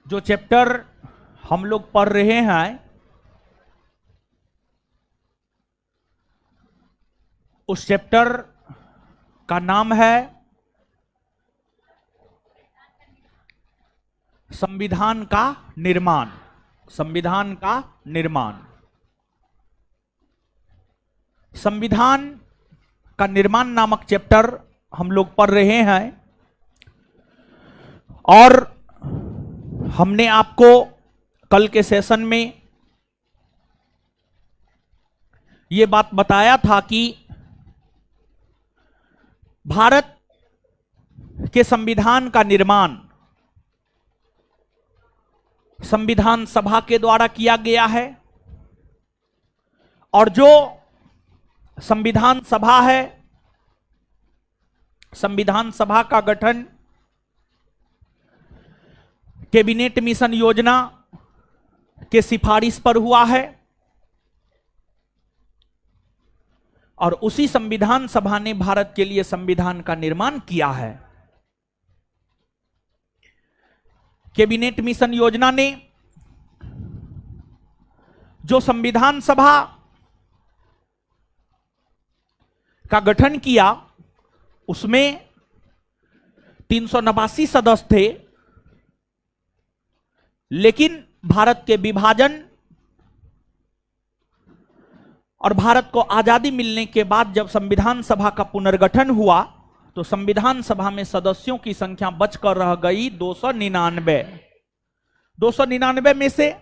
जो चैप्टर हम लोग पढ़ रहे हैं उस चैप्टर का नाम है संविधान का निर्माण। संविधान का निर्माण। संविधान का निर्माण नामक चैप्टर हम लोग पढ़ रहे हैं और हमने आपको कल के सेशन में यह बात बताया था कि भारत के संविधान का निर्माण संविधान सभा के द्वारा किया गया है और जो संविधान सभा है, संविधान सभा का गठन कैबिनेट मिशन योजना के सिफारिश पर हुआ है और उसी संविधान सभा ने भारत के लिए संविधान का निर्माण किया है। कैबिनेट मिशन योजना ने जो संविधान सभा का गठन किया उसमें 389 सदस्य थे, लेकिन भारत के विभाजन और भारत को आजादी मिलने के बाद जब संविधान सभा का पुनर्गठन हुआ तो संविधान सभा में सदस्यों की संख्या बचकर रह गई 299। 299 में से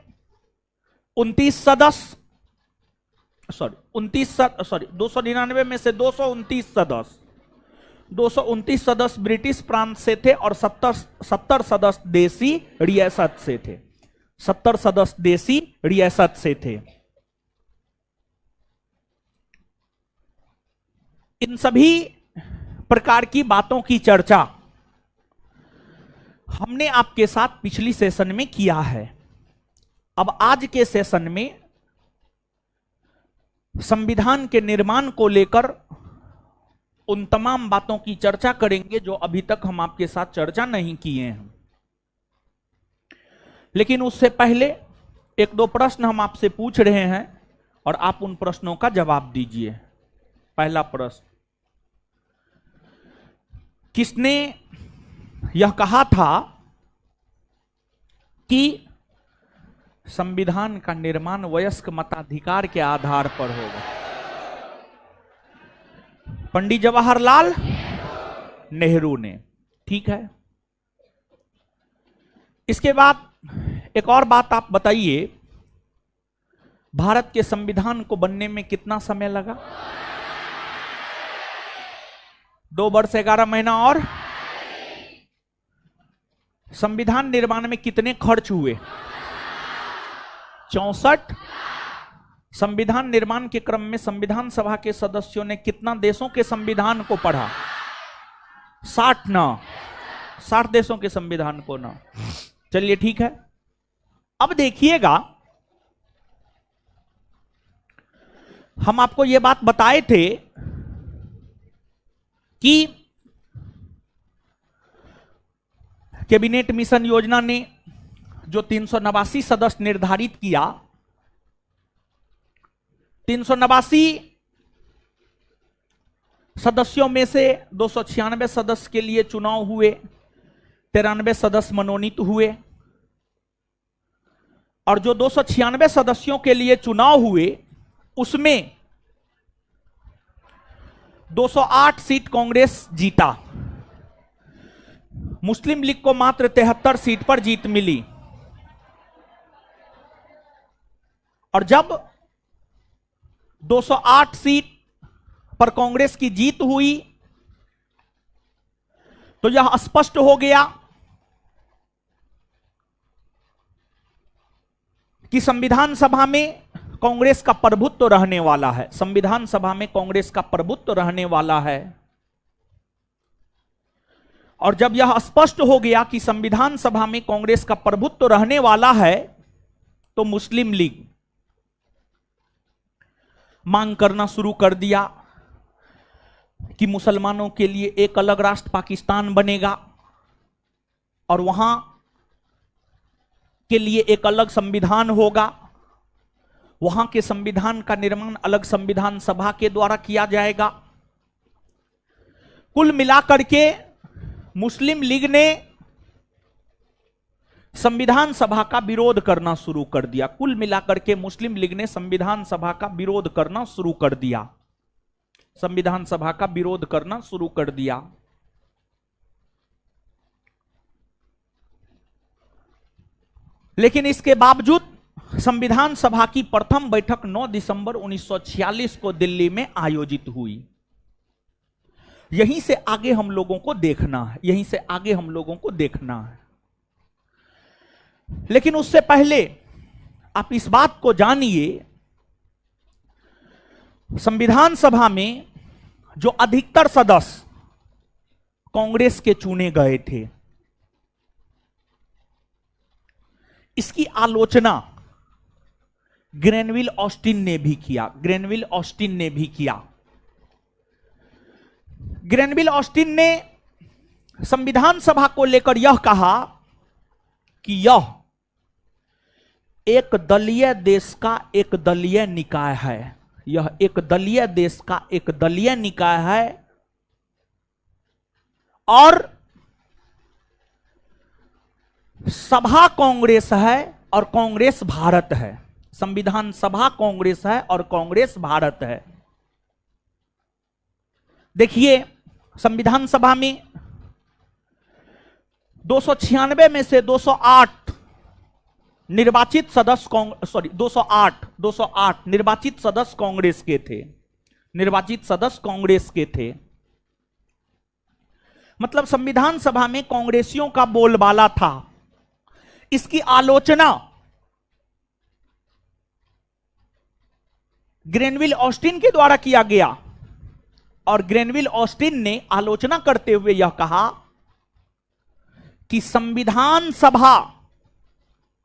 299 में से 229 सदस्य 229 सदस्य ब्रिटिश प्रांत से थे और 70 सदस्य देसी रियासत से थे। 70 सदस्य देसी रियासत से थे। इन सभी प्रकार की बातों की चर्चा हमने आपके साथ पिछली सेशन में किया है। अब आज के सेशन में संविधान के निर्माण को लेकर उन तमाम बातों की चर्चा करेंगे जो अभी तक हम आपके साथ चर्चा नहीं किए हैं। लेकिन उससे पहले एक दो प्रश्न हम आपसे पूछ रहे हैं और आप उन प्रश्नों का जवाब दीजिए। पहला प्रश्न, किसने यह कहा था कि संविधान का निर्माण वयस्क मताधिकार के आधार पर होगा? पंडित जवाहरलाल नेहरू ने। ठीक है। इसके बाद एक और बात आप बताइए, भारत के संविधान को बनने में कितना समय लगा? 2 वर्ष 11 महीना। और संविधान निर्माण में कितने खर्च हुए? 64। संविधान निर्माण के क्रम में संविधान सभा के सदस्यों ने कितना देशों के संविधान को पढ़ा? 60 ना, 60 देशों के संविधान को ना। चलिए ठीक है। अब देखिएगा, हम आपको यह बात बताए थे कि कैबिनेट मिशन योजना ने जो 389 सदस्य निर्धारित किया, 389 सदस्यों में से 296 सदस्य के लिए चुनाव हुए, 93 सदस्य मनोनीत हुए और जो 296 सदस्यों के लिए चुनाव हुए उसमें 208 सीट कांग्रेस जीता। मुस्लिम लीग को मात्र 73 सीट पर जीत मिली। और जब 208 सीट पर कांग्रेस की जीत हुई तो यह स्पष्ट हो गया कि संविधान सभा में कांग्रेस का प्रभुत्व रहने वाला है। संविधान सभा में कांग्रेस का प्रभुत्व रहने वाला है। और जब यह स्पष्ट हो गया कि संविधान सभा में कांग्रेस का प्रभुत्व रहने वाला है तो मुस्लिम लीग मांग करना शुरू कर दिया कि मुसलमानों के लिए एक अलग राष्ट्र पाकिस्तान बनेगा और वहां के लिए एक अलग संविधान होगा, वहां के संविधान का निर्माण अलग संविधान सभा के द्वारा किया जाएगा। कुल मिलाकर के मुस्लिम लीग ने संविधान सभा का विरोध करना शुरू कर दिया। कुल मिलाकर के मुस्लिम लीग ने संविधान सभा का विरोध करना शुरू कर दिया, संविधान सभा का विरोध करना शुरू कर दिया। लेकिन इसके बावजूद संविधान सभा की प्रथम बैठक 9 दिसंबर 1946 को दिल्ली में आयोजित हुई। यहीं से आगे हम लोगों को देखना है, यहीं से आगे हम लोगों को देखना है। लेकिन उससे पहले आप इस बात को जानिए, संविधान सभा में जो अधिकतर सदस्य कांग्रेस के चुने गए थे, इसकी आलोचना ग्रेनविल ऑस्टिन ने भी किया। ग्रेनविल ऑस्टिन ने भी किया। ग्रेनविल ऑस्टिन ने संविधान सभा को लेकर यह कहा कि यह एक दलीय देश का एक दलीय निकाय है। यह एक दलीय देश का एक दलीय निकाय है और सभा कांग्रेस है और कांग्रेस भारत है। संविधान सभा कांग्रेस है और कांग्रेस भारत है। देखिए, संविधान सभा में 296 में से 208 निर्वाचित सदस्य 208 निर्वाचित सदस्य कांग्रेस के थे। निर्वाचित सदस्य कांग्रेस के थे, मतलब संविधान सभा में कांग्रेसियों का बोलबाला था। इसकी आलोचना ग्रेनविल ऑस्टिन के द्वारा किया गया और ग्रेनविल ऑस्टिन ने आलोचना करते हुए यह कहा कि संविधान सभा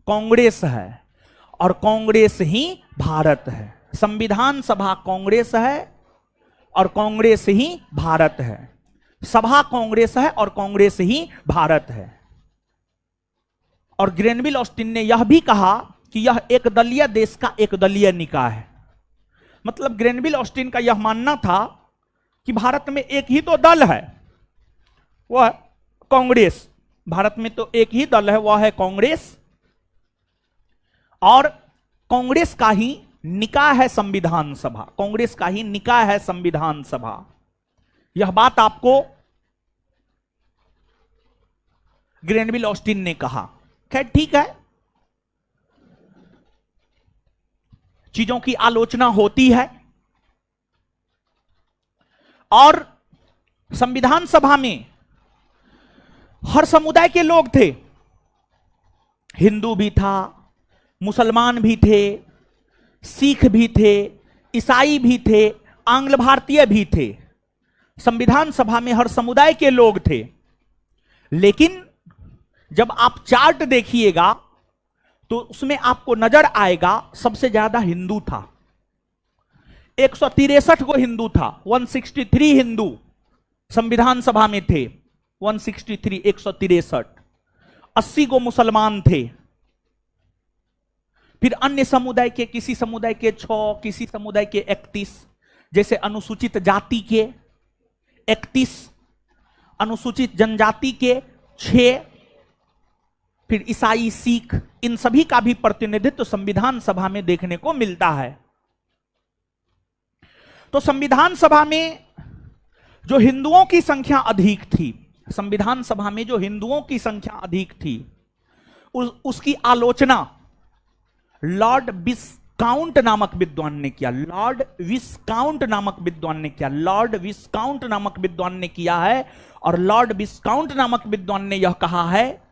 कांग्रेस है और कांग्रेस ही भारत है। संविधान सभा कांग्रेस है और कांग्रेस ही भारत है। सभा कांग्रेस है और कांग्रेस ही भारत है। और ग्रेनविल ऑस्टिन ने यह भी कहा कि यह एक दलीय देश का एक दलीय निकाय है। मतलब ग्रेनविल ऑस्टिन का यह मानना था कि भारत में एक ही तो दल है, वह कांग्रेस। भारत में तो एक ही दल है, वह है कांग्रेस, और कांग्रेस का ही निकाय है संविधान सभा। कांग्रेस का ही निकाय है संविधान सभा। यह बात आपको ग्रेनविल ऑस्टिन ने कहा। खैर ठीक है, चीजों की आलोचना होती है और संविधान सभा में हर समुदाय के लोग थे। हिंदू भी था, मुसलमान भी थे, सिख भी थे, ईसाई भी थे, आंग्ल भारतीय भी थे। संविधान सभा में हर समुदाय के लोग थे। लेकिन जब आप चार्ट देखिएगा तो उसमें आपको नजर आएगा सबसे ज्यादा हिंदू था। 163 को हिंदू था, 163 हिंदू संविधान सभा में थे। 163 163 80 को मुसलमान थे। फिर अन्य समुदाय के, किसी समुदाय के 6, किसी समुदाय के 31, जैसे अनुसूचित जाति के 31, अनुसूचित जनजाति के 6, फिर ईसाई, सिख, इन सभी का भी प्रतिनिधित्व संविधान सभा में देखने को मिलता है। तो संविधान सभा में जो हिंदुओं की संख्या अधिक थी, संविधान सभा में जो हिंदुओं की संख्या अधिक थी, उसकी आलोचना लॉर्ड विस्काउंट नामक विद्वान ने किया। लॉर्ड विस्काउंट नामक विद्वान ने किया। लॉर्ड विस्काउंट नामक विद्वान ने किया है। और लॉर्ड विस्काउंट नामक विद्वान ने यह कहा है,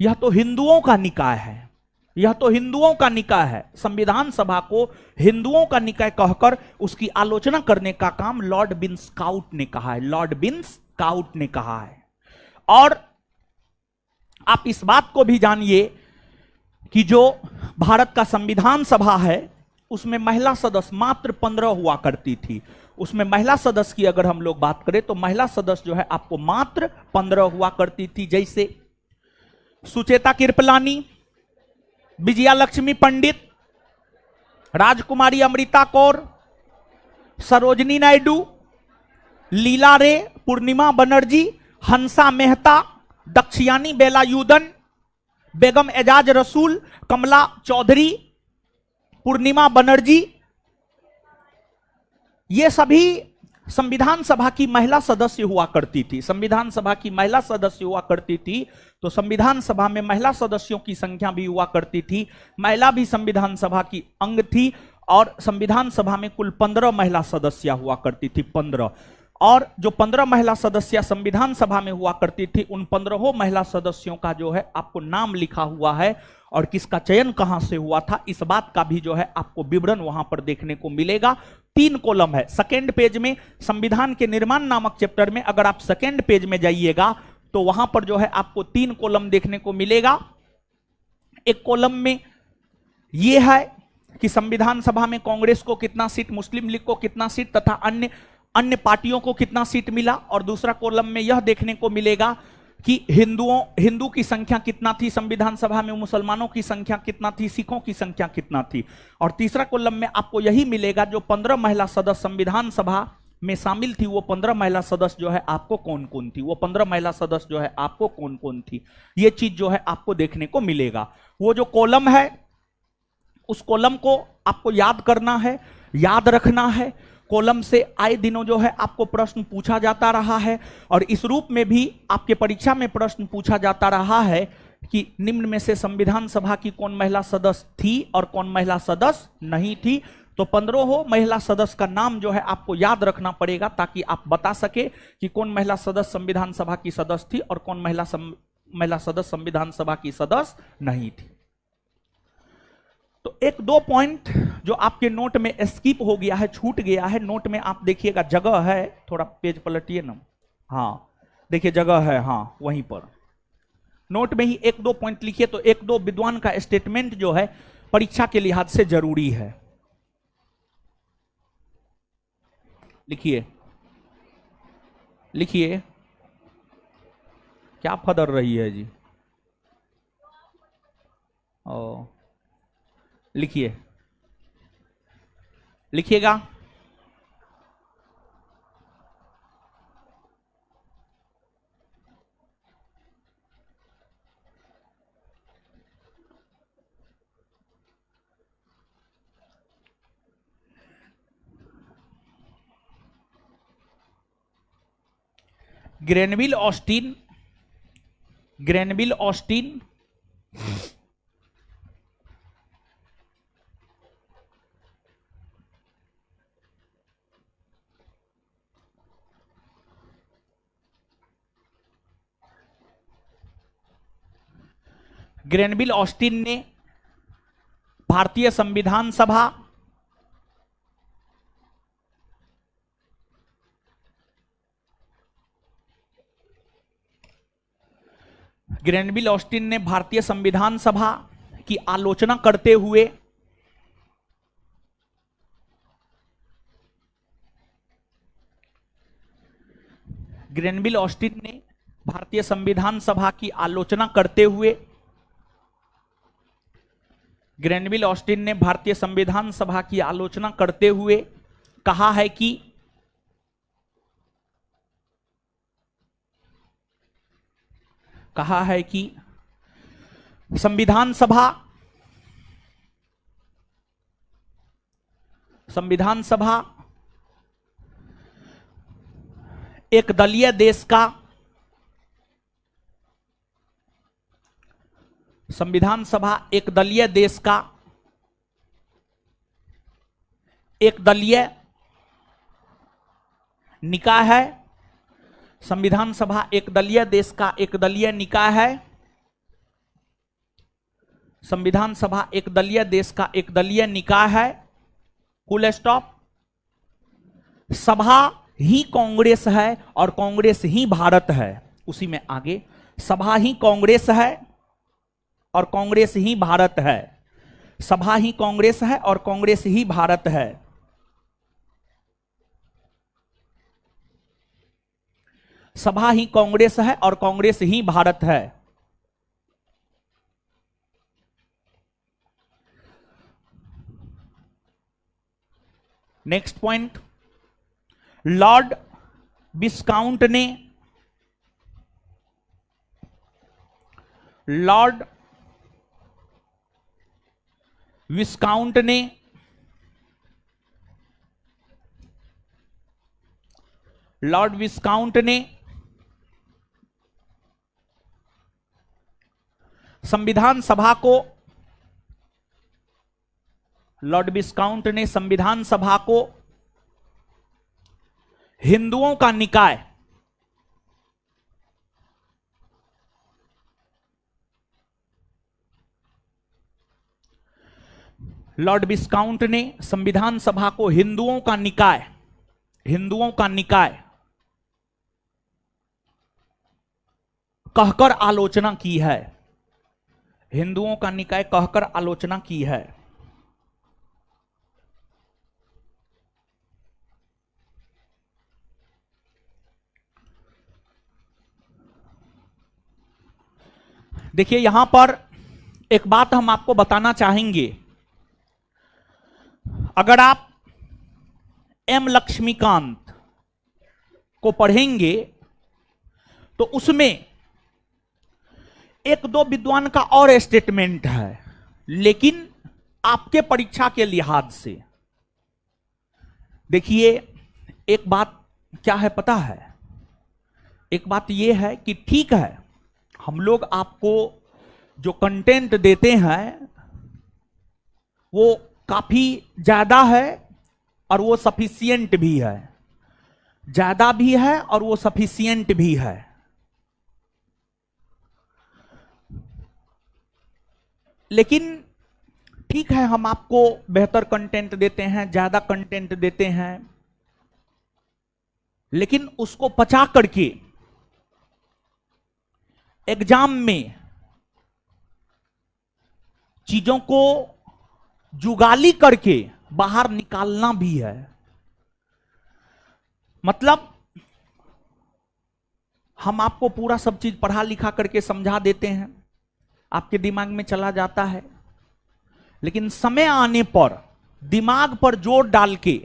यह तो हिंदुओं का निकाय है, यह तो हिंदुओं का निकाय है। संविधान सभा को हिंदुओं का निकाय कहकर उसकी आलोचना करने का काम लॉर्ड विस्काउंट ने कहा है। लॉर्ड विस्काउंट ने कहा है। और आप इस बात को भी जानिए कि जो भारत का संविधान सभा है उसमें महिला सदस्य मात्र 15 हुआ करती थी। उसमें महिला सदस्य की अगर हम लोग बात करें तो महिला सदस्य जो है आपको मात्र 15 हुआ करती थी। जैसे सुचेता कृपलानी, विजया लक्ष्मी पंडित, राजकुमारी अमृता कौर, सरोजनी नायडू, लीला रे, पूर्णिमा बनर्जी, हंसा मेहता, दक्षयानी बेलायुधन, बेगम एजाज रसूल, कमला चौधरी, पूर्णिमा बनर्जी, ये सभी संविधान सभा की महिला सदस्य हुआ करती थी। संविधान सभा की महिला सदस्य हुआ करती थी, तो संविधान सभा में महिला सदस्यों की संख्या भी हुआ करती थी। महिला भी संविधान सभा की अंग थी और संविधान सभा में कुल 15 महिला सदस्य हुआ करती थी, 15। और जो 15 महिला सदस्य संविधान सभा में हुआ करती थी, उन 15 महिला सदस्यों का जो है आपको नाम लिखा हुआ है और किसका चयन कहां से हुआ था, इस बात का भी जो है आपको विवरण वहां पर देखने को मिलेगा। 3 कॉलम है। सेकेंड पेज में संविधान के निर्माण नामक चैप्टर में अगर आप सेकेंड पेज में जाइएगा तो वहां पर जो है आपको 3 कॉलम देखने को मिलेगा। एक कॉलम में यह है कि संविधान सभा में कांग्रेस को कितना सीट, मुस्लिम लीग को कितना सीट तथा अन्य पार्टियों को कितना सीट मिला। और दूसरा कॉलम में यह देखने को मिलेगा कि हिंदू की संख्या कितना थी संविधान सभा में, मुसलमानों की संख्या कितना थी, सिखों की संख्या कितना थी। और तीसरा कॉलम में आपको यही मिलेगा जो 15 महिला सदस्य संविधान सभा में शामिल थी, वो 15 महिला सदस्य जो है आपको कौन कौन थी, वो 15 महिला सदस्य जो है आपको कौन कौन थी, ये चीज जो है आपको देखने को मिलेगा। वो जो कॉलम है उस कॉलम को आपको याद करना है, याद रखना है। कॉलम से आए दिनों जो है आपको प्रश्न पूछा जाता रहा है और इस रूप में भी आपके परीक्षा में प्रश्न पूछा जाता रहा है कि निम्न में से संविधान सभा की कौन महिला सदस्य थी और कौन महिला सदस्य नहीं थी। तो 15 महिला सदस्य का नाम जो है आपको याद रखना पड़ेगा ताकि आप बता सके कि कौन महिला सदस्य संविधान सभा की सदस्य थी और कौन महिला सदस्य संविधान सभा की सदस्य नहीं थी। तो 1-2 पॉइंट जो आपके नोट में स्किप हो गया है, छूट गया है, नोट में आप देखिएगा, जगह है, थोड़ा पेज पलटिए ना, हाँ देखिए जगह है, हाँ वहीं पर नोट में ही 1-2 पॉइंट लिखिए। तो 1-2 विद्वान का स्टेटमेंट जो है परीक्षा के लिहाज से जरूरी है, लिखिए लिखिए। क्या फदर रही है जी, ओ लिखिए, लिखिएगा। ग्रेनविल ऑस्टिन ग्रेनविल ऑस्टिन ने भारतीय संविधान सभा ग्रेनविल ऑस्टिन ने भारतीय संविधान सभा की आलोचना करते हुए ग्रेनविल ऑस्टिन ने भारतीय संविधान सभा की आलोचना करते हुए ग्रेनविल ऑस्टिन ने भारतीय संविधान सभा की आलोचना करते हुए कहा है कि संविधान सभा एक दलीय देश का संविधान सभा एक दलीय देश का एक दलीय निकाय है। संविधान सभा एक दलीय देश का एक दलीय निकाय है। संविधान सभा एक दलीय देश का एक दलीय निकाय है। Full stop. सभा ही कांग्रेस है और कांग्रेस ही भारत है। उसी में आगे सभा ही कांग्रेस है और कांग्रेस ही भारत है। सभा ही कांग्रेस है और कांग्रेस ही भारत है। सभा ही कांग्रेस है और कांग्रेस ही भारत है। नेक्स्ट पॉइंट, लॉर्ड विस्काउंट ने लॉर्ड विस्काउंट ने लॉर्ड विस्काउंट ने संविधान सभा को लॉर्ड विस्काउंट ने संविधान सभा को हिंदुओं का निकाय लॉर्ड विस्काउंट ने संविधान सभा को हिंदुओं का निकाय कहकर आलोचना की है। हिंदुओं का निकाय कहकर आलोचना की है। देखिए यहां पर एक बात हम आपको बताना चाहेंगे। अगर आप एम लक्ष्मीकांत को पढ़ेंगे तो उसमें एक दो विद्वान का और स्टेटमेंट है, लेकिन आपके परीक्षा के लिहाज से देखिए एक बात क्या है पता है, एक बात यह है कि ठीक है हम लोग आपको जो कंटेंट देते हैं वो काफी ज्यादा है और वो सफिशिएंट भी है, ज्यादा भी है और वो सफिशिएंट भी है। लेकिन ठीक है हम आपको बेहतर कंटेंट देते हैं, ज्यादा कंटेंट देते हैं, लेकिन उसको पचा करके एग्जाम में चीजों को जुगाली करके बाहर निकालना भी है। मतलब हम आपको पूरा सब चीज पढ़ा लिखा करके समझा देते हैं, आपके दिमाग में चला जाता है, लेकिन समय आने पर दिमाग पर जोर डाल के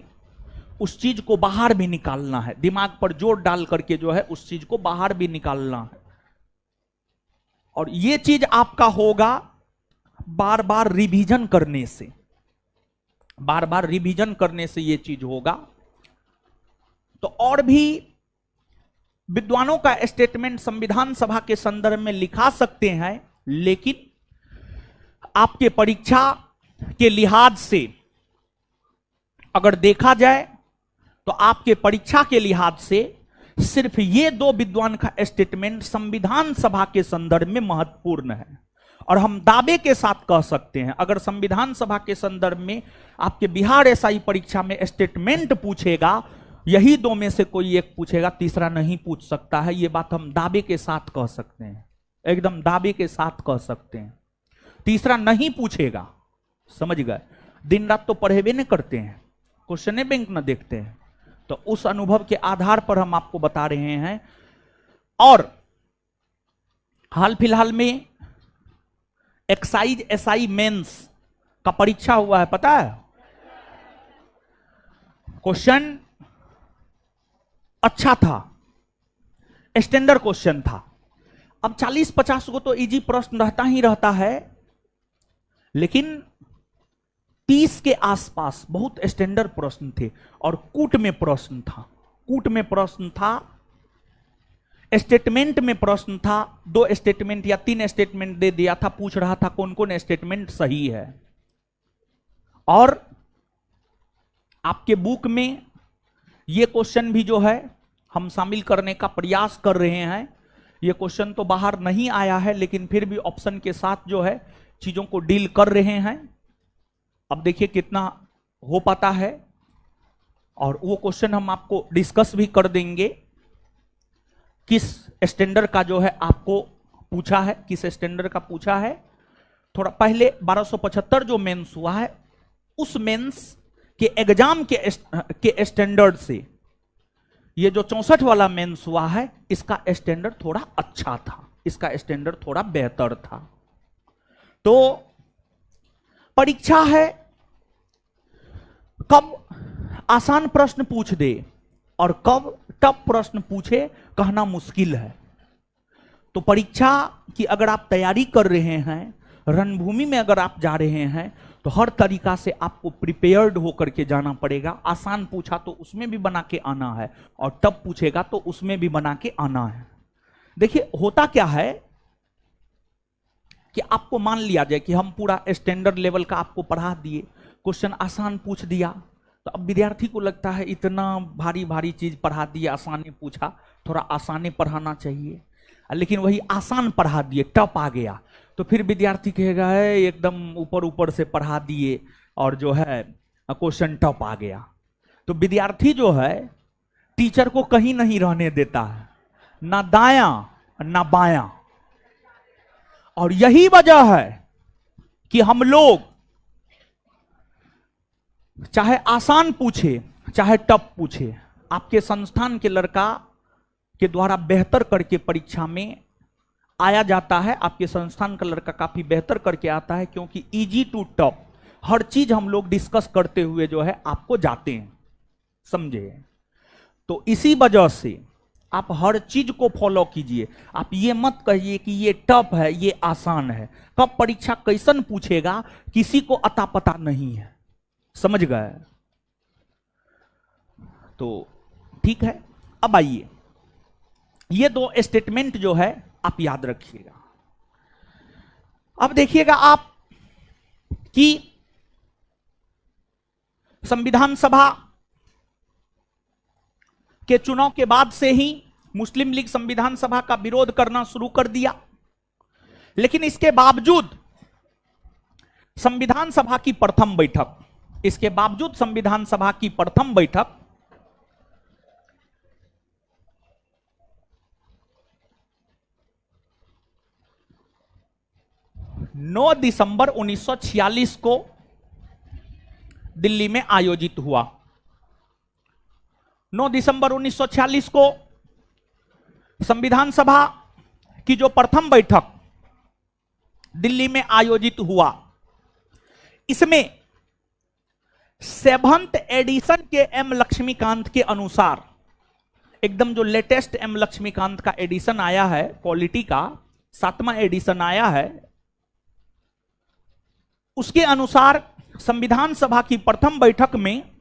उस चीज को बाहर भी निकालना है। दिमाग पर जोर डाल करके जो है उस चीज को बाहर भी निकालना है। और ये चीज आपका होगा बार बार रिवीजन करने से, बार बार रिवीजन करने से ये चीज होगा। तो और भी विद्वानों का स्टेटमेंट संविधान सभा के संदर्भ में लिखा सकते हैं, लेकिन आपके परीक्षा के लिहाज से अगर देखा जाए तो आपके परीक्षा के लिहाज से सिर्फ ये दो विद्वान का स्टेटमेंट संविधान सभा के संदर्भ में महत्वपूर्ण है। और हम दावे के साथ कह सकते हैं अगर संविधान सभा के संदर्भ में आपके बिहार एसआई परीक्षा में स्टेटमेंट पूछेगा, यही दो में से कोई एक पूछेगा, तीसरा नहीं पूछ सकता है। यह बात हम दावे के साथ कह सकते हैं, एकदम दावे के साथ कह सकते हैं, तीसरा नहीं पूछेगा। समझ गए? दिन रात तो पढ़े भी नहीं करते हैं, क्वेश्चन बैंक न देखते हैं, तो उस अनुभव के आधार पर हम आपको बता रहे हैं। और हाल फिलहाल में एक्साइज एसआई मेंस का परीक्षा हुआ है, पता है? क्वेश्चन अच्छा था, स्टैंडर्ड क्वेश्चन था। अब 40-50 को तो इजी प्रश्न रहता ही रहता है, लेकिन 30 के आसपास बहुत स्टैंडर्ड प्रश्न थे। और कूट में प्रश्न था, कूट में प्रश्न था, स्टेटमेंट में प्रश्न था। 2 स्टेटमेंट या 3 स्टेटमेंट दे दिया था, पूछ रहा था कौन कौन स्टेटमेंट सही है। और आपके बुक में ये क्वेश्चन भी जो है हम शामिल करने का प्रयास कर रहे हैं। ये क्वेश्चन तो बाहर नहीं आया है, लेकिन फिर भी ऑप्शन के साथ जो है चीजों को डील कर रहे हैं। अब देखिए कितना हो पाता है, और वो क्वेश्चन हम आपको डिस्कस भी कर देंगे, किस स्टैंडर्ड का जो है आपको पूछा है, किस स्टैंडर्ड का पूछा है। थोड़ा पहले 1275 जो मेंस हुआ है, उस मेंस के एग्जाम के स्टैंडर्ड से ये जो 64 वाला मेंस हुआ है, इसका स्टैंडर्ड थोड़ा अच्छा था, इसका स्टैंडर्ड थोड़ा बेहतर था। तो परीक्षा है कब आसान प्रश्न पूछ दे और कब टफ प्रश्न पूछे कहना मुश्किल है। तो परीक्षा की अगर आप तैयारी कर रहे हैं, रणभूमि में अगर आप जा रहे हैं, तो हर तरीका से आपको प्रिपेयर्ड होकर के जाना पड़ेगा। आसान पूछा तो उसमें भी बना के आना है, और टफ पूछेगा तो उसमें भी बना के आना है। देखिए होता क्या है कि आपको मान लिया जाए कि हम पूरा स्टैंडर्ड लेवल का आपको पढ़ा दिए, क्वेश्चन आसान पूछ दिया, तो अब विद्यार्थी को लगता है इतना भारी भारी चीज पढ़ा दिया, आसानी पूछा, थोड़ा आसानी पढ़ाना चाहिए। लेकिन वही आसान पढ़ा दिए, टफ आ गया, तो फिर विद्यार्थी कहेगा है एकदम ऊपर ऊपर से पढ़ा दिए और जो है क्वेश्चन टफ आ गया। तो विद्यार्थी जो है टीचर को कहीं नहीं रहने देता है, ना दायां ना बायां। और यही वजह है कि हम लोग चाहे आसान पूछे चाहे टफ पूछे, आपके संस्थान के लड़का के द्वारा बेहतर करके परीक्षा में आया जाता है। आपके संस्थान का लड़का काफी बेहतर करके आता है, क्योंकि इजी टू टफ हर चीज हम लोग डिस्कस करते हुए जो है आपको जाते हैं, समझे। तो इसी वजह से आप हर चीज को फॉलो कीजिए। आप ये मत कहिए कि ये टफ है ये आसान है। कब परीक्षा कैसन पूछेगा किसी को अता पता नहीं है, समझ गए। तो ठीक है, अब आइए ये दो स्टेटमेंट जो है आप याद रखिएगा। अब देखिएगा आप कि संविधान सभा के चुनाव के बाद से ही मुस्लिम लीग संविधान सभा का विरोध करना शुरू कर दिया, लेकिन इसके बावजूद संविधान सभा की प्रथम बैठक, इसके बावजूद संविधान सभा की प्रथम बैठक 9 दिसंबर 1946 को दिल्ली में आयोजित हुआ। 9 दिसंबर 1946 को संविधान सभा की जो प्रथम बैठक दिल्ली में आयोजित हुआ, इसमें 7th एडिशन के एम लक्ष्मीकांत के अनुसार, एकदम जो लेटेस्ट एम लक्ष्मीकांत का एडिशन आया है, पॉलिटी का 7वां एडिशन आया है, उसके अनुसार संविधान सभा की प्रथम बैठक में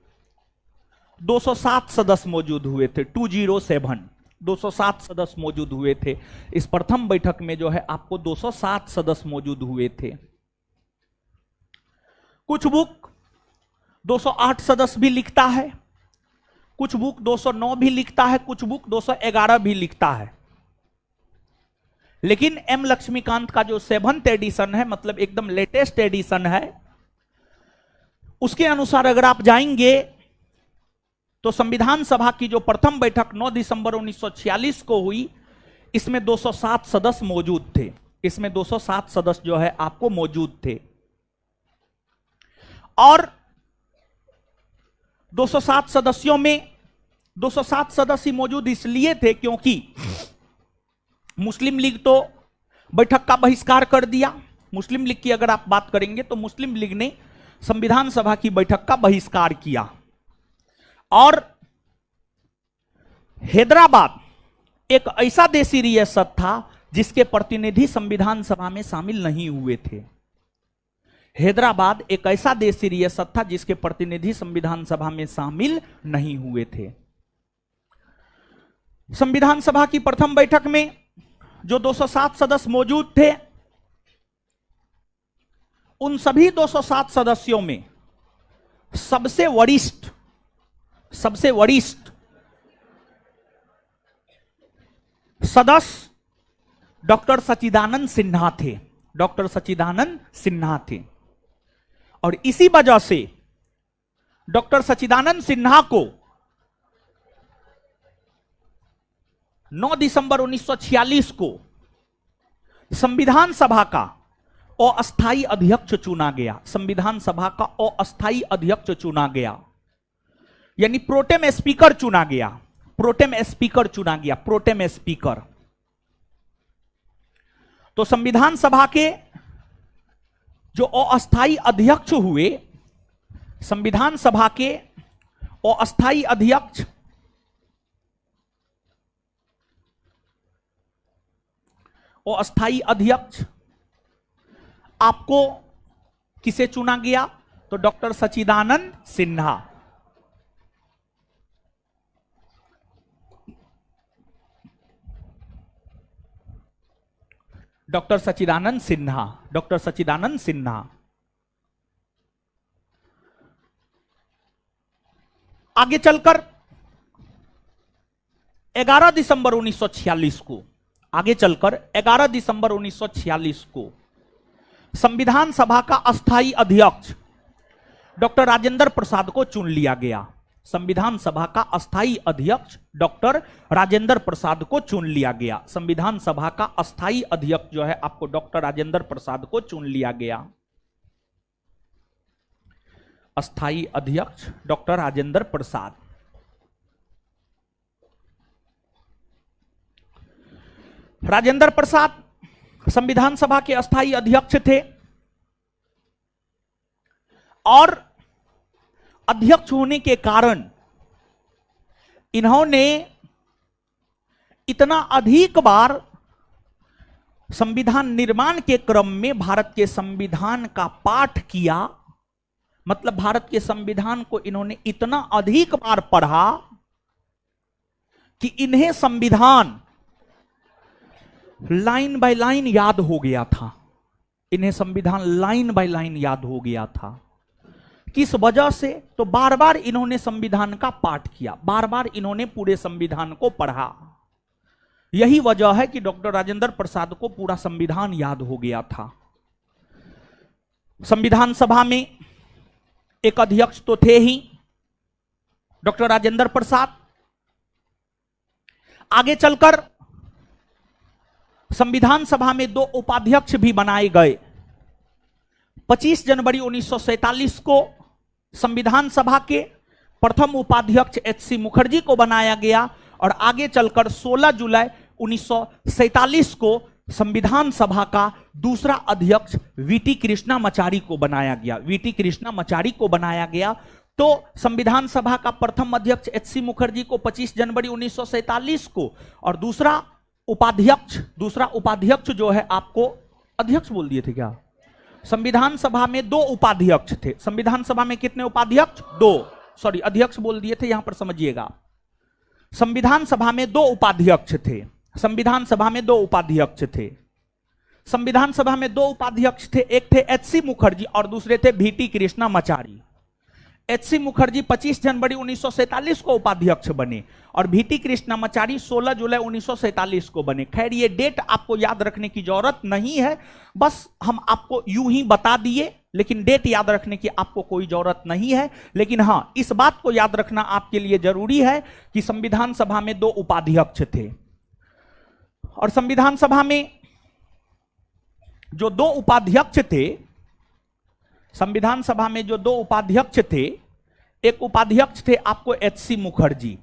207 सदस्य मौजूद हुए थे। 207 सदस्य मौजूद हुए थे। इस प्रथम बैठक में जो है आपको 207 सदस्य मौजूद हुए थे। कुछ बुक 208 सदस्य भी लिखता है, कुछ बुक 209 भी लिखता है, कुछ बुक 211 भी लिखता है। लेकिन एम लक्ष्मीकांत का जो 7th एडिशन है, मतलब एकदम लेटेस्ट एडिशन है, उसके अनुसार अगर आप जाएंगे तो संविधान सभा की जो प्रथम बैठक 9 दिसंबर 1946 को हुई, इसमें 207 सदस्य मौजूद थे। इसमें 207 सदस्य जो है आपको मौजूद थे। और 207 सदस्यों में 207 सदस्य मौजूद इसलिए थे क्योंकि मुस्लिम लीग तो बैठक का बहिष्कार कर दिया। मुस्लिम लीग की अगर आप बात करेंगे तो मुस्लिम लीग ने संविधान सभा की बैठक का बहिष्कार किया। और हैदराबाद एक ऐसा देशी रियासत था जिसके प्रतिनिधि संविधान सभा में शामिल नहीं हुए थे। हैदराबाद एक ऐसा देशी रियासत था जिसके प्रतिनिधि संविधान सभा में शामिल नहीं हुए थे। संविधान सभा की प्रथम बैठक में जो 207 सदस्य मौजूद थे, उन सभी 207 सदस्यों में सबसे वरिष्ठ सदस्य डॉक्टर सच्चिदानंद सिन्हा थे। डॉक्टर सच्चिदानंद सिन्हा थे। और इसी वजह से डॉक्टर सच्चिदानंद सिन्हा को 9 दिसंबर 1946 को संविधान सभा का अस्थायी अध्यक्ष चुना गया। संविधान सभा का अस्थायी अध्यक्ष चुना गया, यानी प्रोटेम स्पीकर चुना गया। प्रोटेम स्पीकर चुना गया, प्रोटेम स्पीकर। तो संविधान सभा के जो अस्थायी अध्यक्ष हुए, संविधान सभा के और अस्थाई अध्यक्ष, और अस्थाई अध्यक्ष आपको किसे चुना गया? तो डॉक्टर सच्चिदानंद सिन्हा। डॉक्टर सच्चिदानंद सिन्हा, डॉक्टर सच्चिदानंद सिन्हा। आगे चलकर 11 दिसंबर 1946 को, आगे चलकर 11 दिसंबर 1946 को संविधान सभा का अस्थाई अध्यक्ष डॉक्टर राजेंद्र प्रसाद को चुन लिया गया। संविधान सभा का अस्थाई अध्यक्ष डॉक्टर राजेंद्र प्रसाद को चुन लिया गया। संविधान सभा का अस्थाई अध्यक्ष जो है आपको डॉक्टर राजेंद्र प्रसाद को चुन लिया गया। अस्थाई अध्यक्ष डॉक्टर राजेंद्र प्रसाद। राजेंद्र प्रसाद संविधान सभा के अस्थाई अध्यक्ष थे और अध्यक्ष होने के कारण इन्होंने इतना अधिक बार संविधान निर्माण के क्रम में भारत के संविधान का पाठ किया, मतलब भारत के संविधान को इन्होंने इतना अधिक बार पढ़ा कि इन्हें संविधान लाइन बाय लाइन याद हो गया था। इन्हें संविधान लाइन बाय लाइन याद हो गया था। किस वजह से? तो बार बार इन्होंने संविधान का पाठ किया, बार बार इन्होंने पूरे संविधान को पढ़ा। यही वजह है कि डॉक्टर राजेंद्र प्रसाद को पूरा संविधान याद हो गया था। संविधान सभा में एक अध्यक्ष तो थे ही डॉक्टर राजेंद्र प्रसाद। आगे चलकर संविधान सभा में 2 उपाध्यक्ष भी बनाए गए। 25 जनवरी 1947 को संविधान सभा के प्रथम उपाध्यक्ष एच.सी. मुखर्जी को बनाया गया और आगे चलकर 16 जुलाई 1947 को संविधान सभा का दूसरा अध्यक्ष वीटी कृष्णामाचारी को बनाया गया। वीटी कृष्णामाचारी को बनाया गया। तो संविधान सभा का प्रथम अध्यक्ष एच.सी. मुखर्जी को 25 जनवरी 1947 को और दूसरा उपाध्यक्ष जो है आपको, अध्यक्ष बोल दिए थे क्या? संविधान सभा में 2 उपाध्यक्ष थे। संविधान सभा में कितने उपाध्यक्ष? 2, सॉरी अध्यक्ष बोल दिए थे, यहां पर समझिएगा। संविधान सभा में 2 उपाध्यक्ष थे। संविधान सभा में 2 उपाध्यक्ष थे। संविधान सभा में 2 उपाध्यक्ष थे। एक थे एच.सी. मुखर्जी और दूसरे थे वीटी कृष्णामाचारी। एच.सी. मुखर्जी 25 जनवरी 1947 को उपाध्यक्ष बने और वीटी कृष्णामाचारी 16 जुलाई 1947 को बने। खैर ये डेट आपको याद रखने की जरूरत नहीं है, बस हम आपको यूं ही बता दिए, लेकिन डेट याद रखने की आपको कोई जरूरत नहीं है। लेकिन हां, इस बात को याद रखना आपके लिए जरूरी है कि संविधान सभा में 2 उपाध्यक्ष थे और संविधान सभा में जो 2 उपाध्यक्ष थे, संविधान सभा में जो 2 उपाध्यक्ष थे, एक उपाध्यक्ष थे आपको एच.सी. मुखर्जी,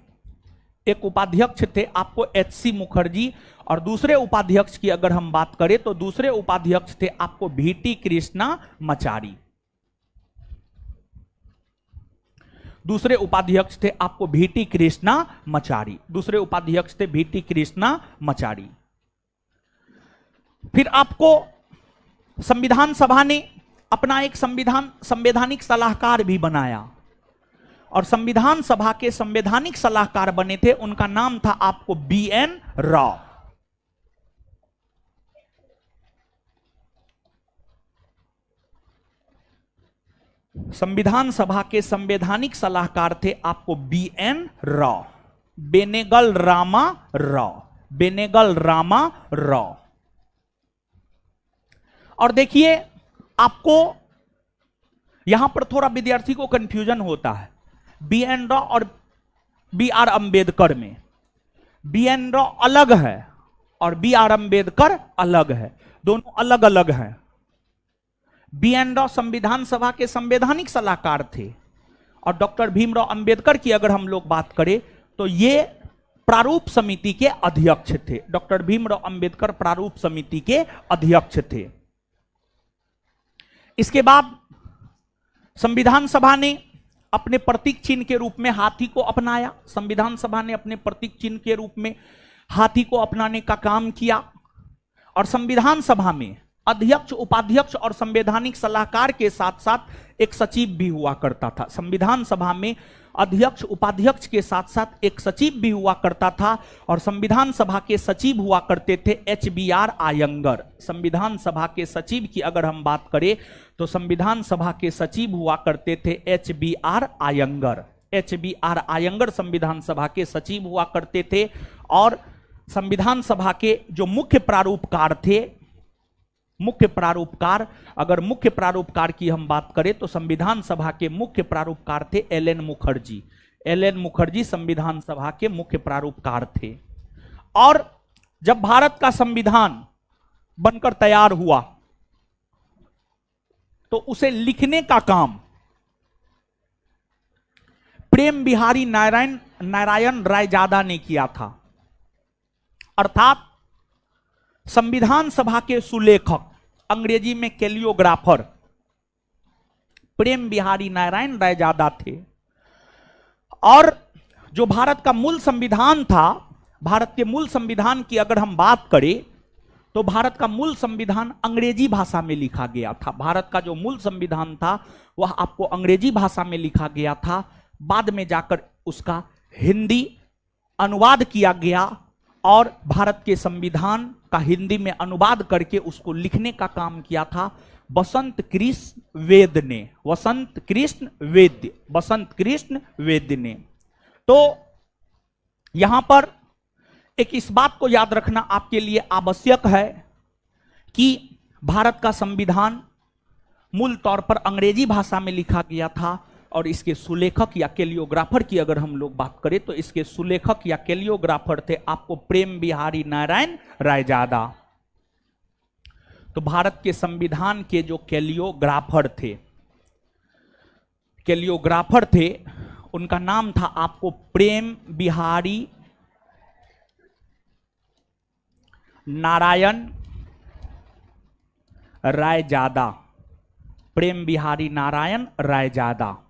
एक उपाध्यक्ष थे आपको एच.सी. मुखर्जी और दूसरे उपाध्यक्ष की अगर हम बात करें तो दूसरे उपाध्यक्ष थे आपको वीटी कृष्णामाचारी। दूसरे उपाध्यक्ष थे आपको वीटी कृष्णामाचारी। दूसरे उपाध्यक्ष थे वीटी कृष्णामाचारी। फिर आपको संविधान सभा ने अपना एक संवैधानिक सलाहकार भी बनाया और संविधान सभा के संवैधानिक सलाहकार बने थे, उनका नाम था आपको बी.एन. राव। संविधान सभा के संवैधानिक सलाहकार थे आपको बी.एन. राव, बेनेगल रामा राव, बेनेगल रामा राव। और देखिए आपको यहां पर थोड़ा विद्यार्थी को कंफ्यूजन होता है बी.एन. राव और बी.आर. अंबेडकर में। बी.एन. राव अलग है और बी.आर. अंबेडकर अलग है, दोनों अलग अलग हैं। बी.एन. राव संविधान सभा के संवैधानिक सलाहकार थे और डॉक्टर भीमराव अंबेडकर की अगर हम लोग बात करें तो ये प्रारूप समिति के अध्यक्ष थे। डॉक्टर भीमराव अंबेडकर प्रारूप समिति के अध्यक्ष थे। इसके बाद संविधान सभा ने अपने प्रतीक चिन्ह के रूप में हाथी को अपनाया। संविधान सभा ने अपने प्रतीक चिन्ह के रूप में हाथी को अपनाने का काम किया। और संविधान सभा में अध्यक्ष, उपाध्यक्ष और संवैधानिक सलाहकार के साथ साथ एक सचिव भी हुआ करता था। संविधान सभा में अध्यक्ष, उपाध्यक्ष के साथ साथ एक सचिव भी हुआ करता था। और संविधान सभा के सचिव हुआ करते थे HBR आयंगर। संविधान सभा के सचिव की अगर हम बात करें तो संविधान सभा के सचिव हुआ करते थे HBR आयंगर। HBR आयंगर संविधान सभा के सचिव हुआ करते थे। और संविधान सभा के जो मुख्य प्रारूपकार थे, मुख्य प्रारूपकार, अगर मुख्य प्रारूपकार की हम बात करें तो संविधान सभा के मुख्य प्रारूपकार थे LN मुखर्जी। LN मुखर्जी संविधान सभा के मुख्य प्रारूपकार थे। और जब भारत का संविधान बनकर तैयार हुआ तो उसे लिखने का काम प्रेम बिहारी नारायण रायजादा ने किया था। अर्थात संविधान सभा के सुलेखक, अंग्रेजी में कैलियोग्राफर, प्रेम बिहारी नारायण रायजादा थे। और जो भारत का मूल संविधान था, भारत के मूल संविधान की अगर हम बात करें तो भारत का मूल संविधान अंग्रेजी भाषा में लिखा गया था। भारत का जो मूल संविधान था वह आपको अंग्रेजी भाषा में लिखा गया था। बाद में जाकर उसका हिंदी अनुवाद किया गया और भारत के संविधान का हिंदी में अनुवाद करके उसको लिखने का काम किया था बसंत कृष्ण वेद ने। बसंत कृष्ण वेद ने। तो यहां पर एक इस बात को याद रखना आपके लिए आवश्यक है कि भारत का संविधान मूल तौर पर अंग्रेजी भाषा में लिखा गया था। और इसके सुलेखक या कैलियोग्राफर की अगर हम लोग बात करें तो इसके सुलेखक या कैलियोग्राफर थे आपको प्रेम बिहारी नारायण रायजादा। तो भारत के संविधान के जो कैलियोग्राफर थे उनका नाम था आपको प्रेम बिहारी नारायण रायजादा। प्रेम बिहारी नारायण रायजादा।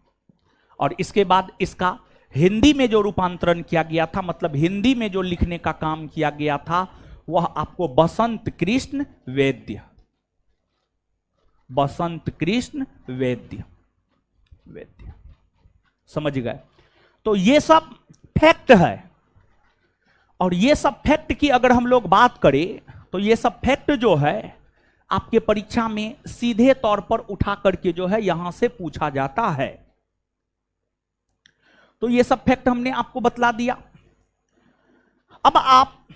और इसके बाद इसका हिंदी में जो रूपांतरण किया गया था, मतलब हिंदी में जो लिखने का काम किया गया था, वह आपको बसंत कृष्ण वेद्य। बसंत कृष्ण वेद्य समझ गए। तो ये सब फैक्ट है। और ये सब फैक्ट की अगर हम लोग बात करें तो ये सब फैक्ट जो है आपके परीक्षा में सीधे तौर पर उठा करके जो है यहां से पूछा जाता है। तो ये सब फैक्ट हमने आपको बतला दिया। अब आप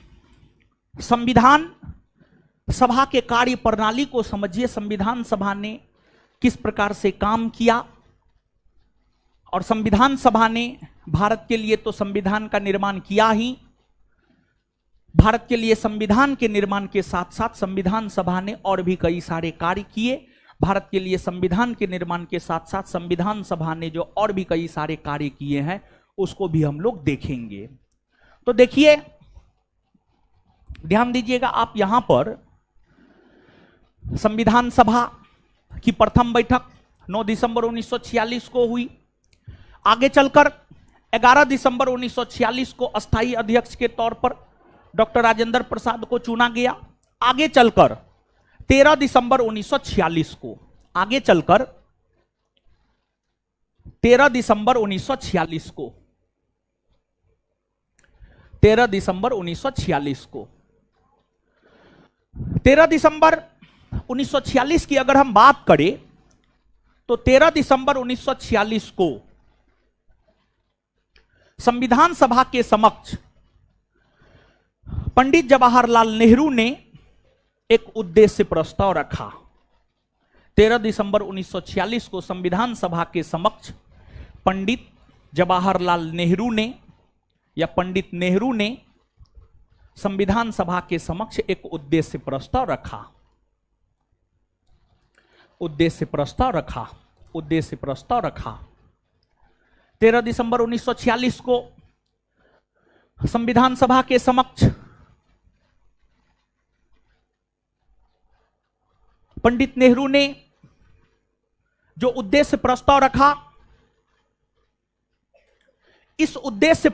संविधान सभा के कार्य प्रणाली को समझिए। संविधान सभा ने किस प्रकार से काम किया। और संविधान सभा ने भारत के लिए तो संविधान का निर्माण किया ही, भारत के लिए संविधान के निर्माण के साथ साथ संविधान सभा ने और भी कई सारे कार्य किए। भारत के लिए संविधान के निर्माण के साथ साथ संविधान सभा ने जो और भी कई सारे कार्य किए हैं उसको भी हम लोग देखेंगे। तो देखिए, ध्यान दीजिएगा आप यहां पर संविधान सभा की प्रथम बैठक 9 दिसंबर 1946 को हुई। आगे चलकर 11 दिसंबर 1946 को अस्थायी अध्यक्ष के तौर पर डॉक्टर राजेंद्र प्रसाद को चुना गया। आगे चलकर 13 दिसंबर 1946 को, आगे चलकर 13 दिसंबर 1946 को, 13 दिसंबर 1946 को, 13 दिसंबर 1946 की अगर हम बात करें तो 13 दिसंबर 1946 को संविधान सभा के समक्ष पंडित जवाहरलाल नेहरू ने एक उद्देश्य प्रस्ताव रखा। 13 दिसंबर 1946 को संविधान सभा के समक्ष पंडित जवाहरलाल नेहरू ने या पंडित नेहरू ने संविधान सभा के समक्ष एक उद्देश्य प्रस्ताव रखा। उद्देश्य प्रस्ताव रखा। 13 दिसंबर 1946 को संविधान सभा के समक्ष पंडित नेहरू ने जो उद्देश्य प्रस्ताव रखा इस उद्देश्य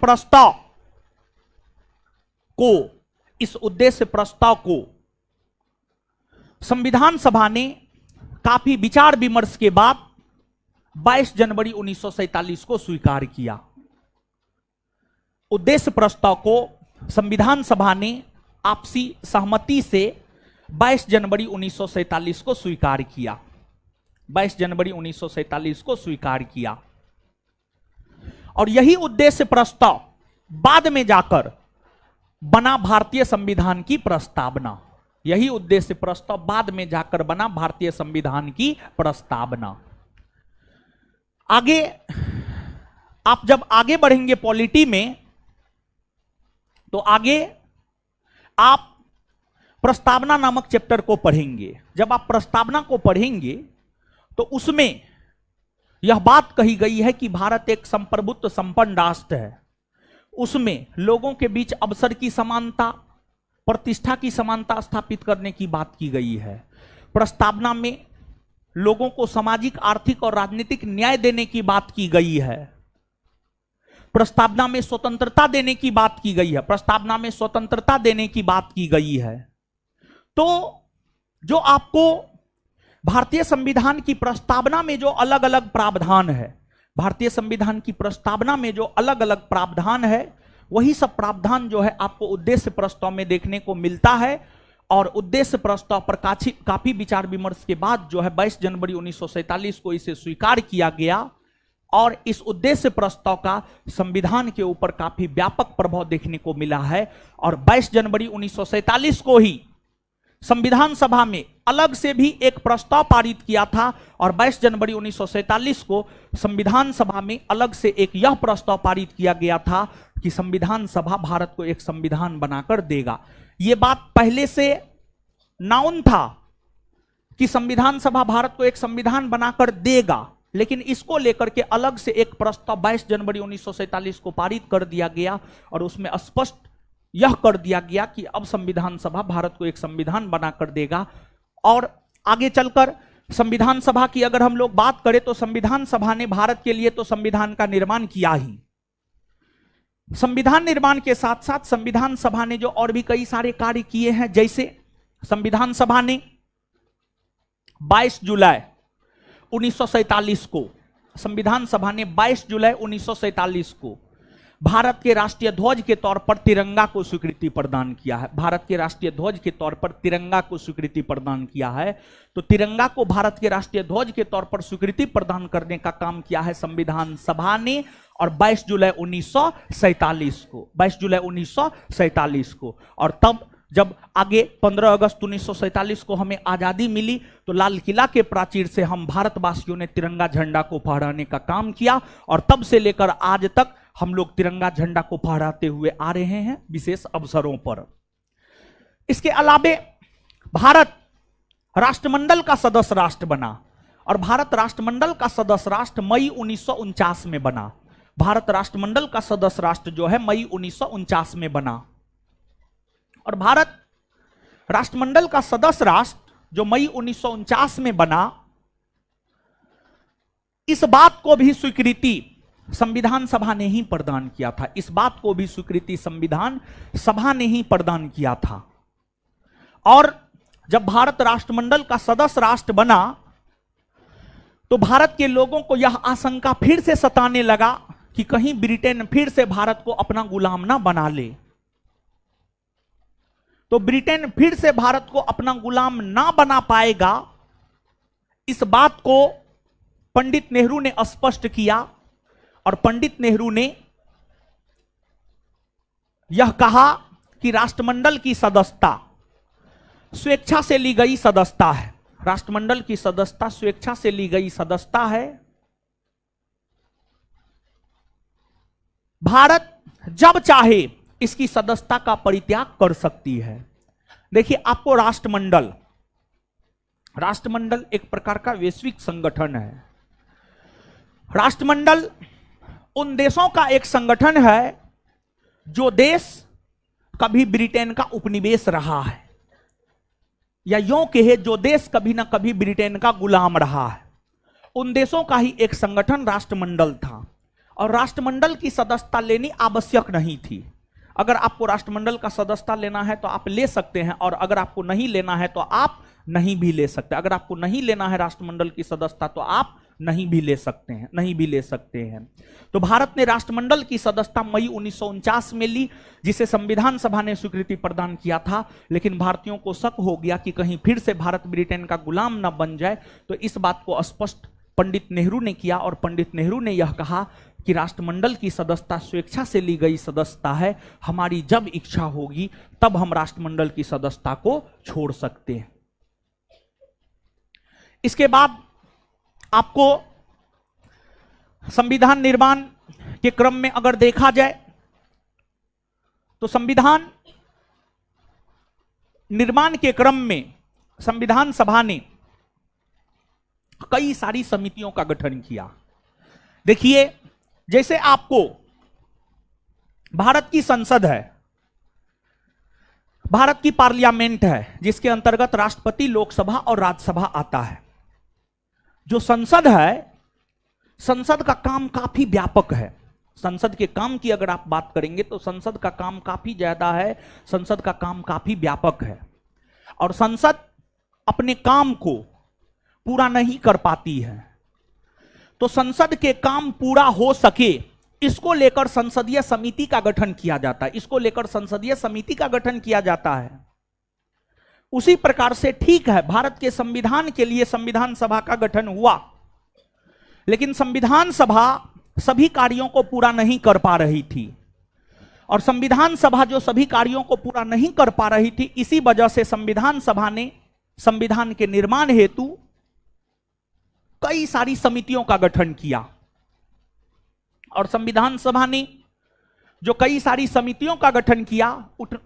प्रस्ताव को संविधान सभा ने काफी विचार विमर्श के बाद 22 जनवरी 1947 को स्वीकार किया। उद्देश्य प्रस्ताव को संविधान सभा ने आपसी सहमति से 22 जनवरी 1947 को स्वीकार किया। 22 जनवरी 1947 को स्वीकार किया और यही उद्देश्य प्रस्ताव बाद में जाकर बना भारतीय संविधान की प्रस्तावना। यही उद्देश्य प्रस्ताव बाद में जाकर बना भारतीय संविधान की प्रस्तावना। आगे आप जब आगे बढ़ेंगे पॉलिटी में, तो आगे आप प्रस्तावना नामक चैप्टर को पढ़ेंगे। जब आप प्रस्तावना को पढ़ेंगे तो उसमें यह बात कही गई है कि भारत एक संप्रभुत्व संपन्न राष्ट्र है। उसमें लोगों के बीच अवसर की समानता, प्रतिष्ठा की समानता स्थापित करने की बात की गई है। प्रस्तावना में लोगों को सामाजिक, आर्थिक और राजनीतिक न्याय देने की बात की गई है। प्रस्तावना में स्वतंत्रता देने की बात की गई है। प्रस्तावना में स्वतंत्रता देने की बात की गई है। तो जो आपको भारतीय संविधान की प्रस्तावना में जो अलग अलग प्रावधान है, भारतीय संविधान की प्रस्तावना में जो अलग अलग प्रावधान है, वही सब प्रावधान जो है आपको उद्देश्य प्रस्ताव में देखने को मिलता है। और उद्देश्य प्रस्ताव पर काफी विचार विमर्श के बाद जो है 22 जनवरी 1947 को इसे स्वीकार किया गया और इस उद्देश्य प्रस्ताव का संविधान के ऊपर काफी व्यापक प्रभाव देखने को मिला है। और 22 जनवरी 1947 को ही संविधान सभा में अलग से भी एक प्रस्ताव पारित किया था और 22 जनवरी 1947 को संविधान सभा में अलग से एक यह प्रस्ताव पारित किया गया था कि संविधान सभा भारत को एक संविधान बनाकर देगा। यह बात पहले से नाउन था कि संविधान सभा भारत को एक संविधान बनाकर देगा, लेकिन इसको लेकर के अलग से एक प्रस्ताव 22 जनवरी 1947 को पारित कर दिया गया और उसमें स्पष्ट यह कर दिया गया कि अब संविधान सभा भारत को एक संविधान बनाकर देगा। और आगे चलकर संविधान सभा की अगर हम लोग बात करें तो संविधान सभा ने भारत के लिए तो संविधान का निर्माण किया ही, संविधान निर्माण के साथ साथ संविधान सभा ने जो और भी कई सारे कार्य किए हैं, जैसे संविधान सभा ने 22 जुलाई 1947 को संविधान सभा ने 22 जुलाई 1947 को भारत के राष्ट्रीय ध्वज के तौर पर तिरंगा को स्वीकृति प्रदान किया है। भारत के राष्ट्रीय ध्वज के तौर पर तिरंगा को स्वीकृति प्रदान किया है। तो तिरंगा को भारत के राष्ट्रीय ध्वज के तौर पर स्वीकृति प्रदान करने का काम किया है संविधान सभा ने और 22 जुलाई 1947 को, 22 जुलाई 1947 को। और तब जब आगे 15 अगस्त 1947 को हमें आजादी मिली तो लाल किला के प्राचीर से हम भारतवासियों ने तिरंगा झंडा को फहराने का काम किया और तब से लेकर आज तक हम लोग तिरंगा झंडा को फहराते हुए आ रहे हैं विशेष अवसरों पर। इसके अलावे भारत राष्ट्रमंडल का सदस्य राष्ट्र बना और भारत राष्ट्रमंडल का सदस्य राष्ट्र मई 1949 में बना। भारत राष्ट्रमंडल का सदस्य राष्ट्र जो है मई 1949 में बना और भारत राष्ट्रमंडल का सदस्य राष्ट्र जो मई 1949 में बना, इस बात को भी स्वीकृति संविधान सभा ने ही प्रदान किया था। इस बात को भी स्वीकृति संविधान सभा ने ही प्रदान किया था। और जब भारत राष्ट्रमंडल का सदस्य राष्ट्र बना तो भारत के लोगों को यह आशंका फिर से सताने लगा कि कहीं ब्रिटेन फिर से भारत को अपना गुलाम ना बना ले। तो ब्रिटेन फिर से भारत को अपना गुलाम ना बना पाएगा, इस बात को पंडित नेहरू ने स्पष्ट किया और पंडित नेहरू ने यह कहा कि राष्ट्रमंडल की सदस्यता स्वेच्छा से ली गई सदस्यता है। राष्ट्रमंडल की सदस्यता स्वेच्छा से ली गई सदस्यता है। भारत जब चाहे इसकी सदस्यता का परित्याग कर सकती है। देखिए, आपको राष्ट्रमंडल एक प्रकार का वैश्विक संगठन है। राष्ट्रमंडल उन देशों का एक संगठन है जो देश कभी ब्रिटेन का उपनिवेश रहा है, या यूं कहे जो देश कभी ना कभी ब्रिटेन का गुलाम रहा है। उन देशों का ही एक संगठन राष्ट्रमंडल था और राष्ट्रमंडल की सदस्यता लेनी आवश्यक नहीं थी। अगर आपको राष्ट्रमंडल का सदस्यता लेना है तो आप ले सकते हैं, और अगर आपको नहीं लेना है तो आप नहीं भी ले सकते। अगर आपको नहीं लेना है राष्ट्रमंडल की सदस्यता तो आप नहीं भी ले सकते हैं। तो भारत ने राष्ट्रमंडल की सदस्यता मई 1949 में ली, जिसे संविधान सभा ने स्वीकृति प्रदान किया था। लेकिन भारतीयों को शक हो गया कि कहीं फिर से भारत ब्रिटेन का गुलाम न बन जाए, तो इस बात को स्पष्ट पंडित नेहरू ने किया, और पंडित नेहरू ने यह कहा कि राष्ट्रमंडल की सदस्यता स्वेच्छा से ली गई सदस्यता है, हमारी जब इच्छा होगी तब हम राष्ट्रमंडल की सदस्यता को छोड़ सकते हैं। इसके बाद आपको संविधान निर्माण के क्रम में अगर देखा जाए तो संविधान निर्माण के क्रम में संविधान सभा ने कई सारी समितियों का गठन किया। देखिए, जैसे आपको भारत की संसद है, भारत की पार्लियामेंट है, जिसके अंतर्गत राष्ट्रपति, लोकसभा और राज्यसभा आता है। जो संसद है, संसद का काम काफी व्यापक है। संसद के काम की अगर आप बात करेंगे तो संसद का काम काफी ज्यादा है, संसद का काम काफी व्यापक है, और संसद अपने काम को पूरा नहीं कर पाती है। तो संसद के काम पूरा हो सके, इसको लेकर संसदीय समिति का गठन किया जाता है। उसी प्रकार से ठीक है, भारत के संविधान के लिए संविधान सभा का गठन हुआ, लेकिन संविधान सभा सभी कार्यों को पूरा नहीं कर पा रही थी। और संविधान सभा जो सभी कार्यों को पूरा नहीं कर पा रही थी, इसी वजह से संविधान सभा ने संविधान के निर्माण हेतु कई सारी समितियों का गठन किया। और संविधान सभा ने जो कई सारी समितियों का गठन किया,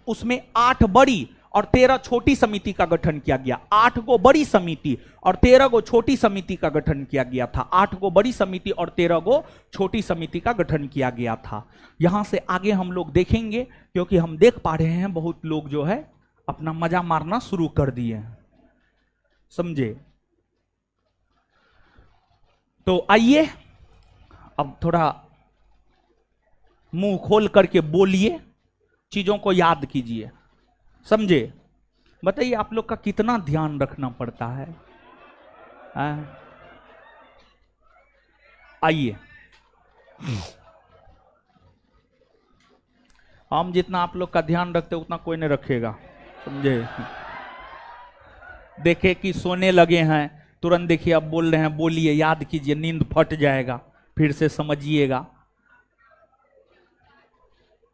उसमें 8 बड़ी और 13 छोटी समिति का गठन किया गया। 8 गो बड़ी समिति और 13 गो छोटी समिति का गठन किया गया था। 8 गो बड़ी समिति और 13 गो छोटी समिति का गठन किया गया था। यहां से आगे हम लोग देखेंगे, क्योंकि हम देख पा रहे हैं बहुत लोग जो है अपना मजा मारना शुरू कर दिए हैं, समझे। तो आइए अब थोड़ा मुंह खोल करके बोलिए, चीजों को याद कीजिए, समझे। बताइए आप लोग का कितना ध्यान रखना पड़ता है। आइए, हम जितना आप लोग का ध्यान रखते उतना कोई नहीं रखेगा, समझे। देखे कि सोने लगे हैं, तुरंत देखिए अब बोल रहे हैं, बोलिए, याद कीजिए, नींद फट जाएगा, फिर से समझिएगा।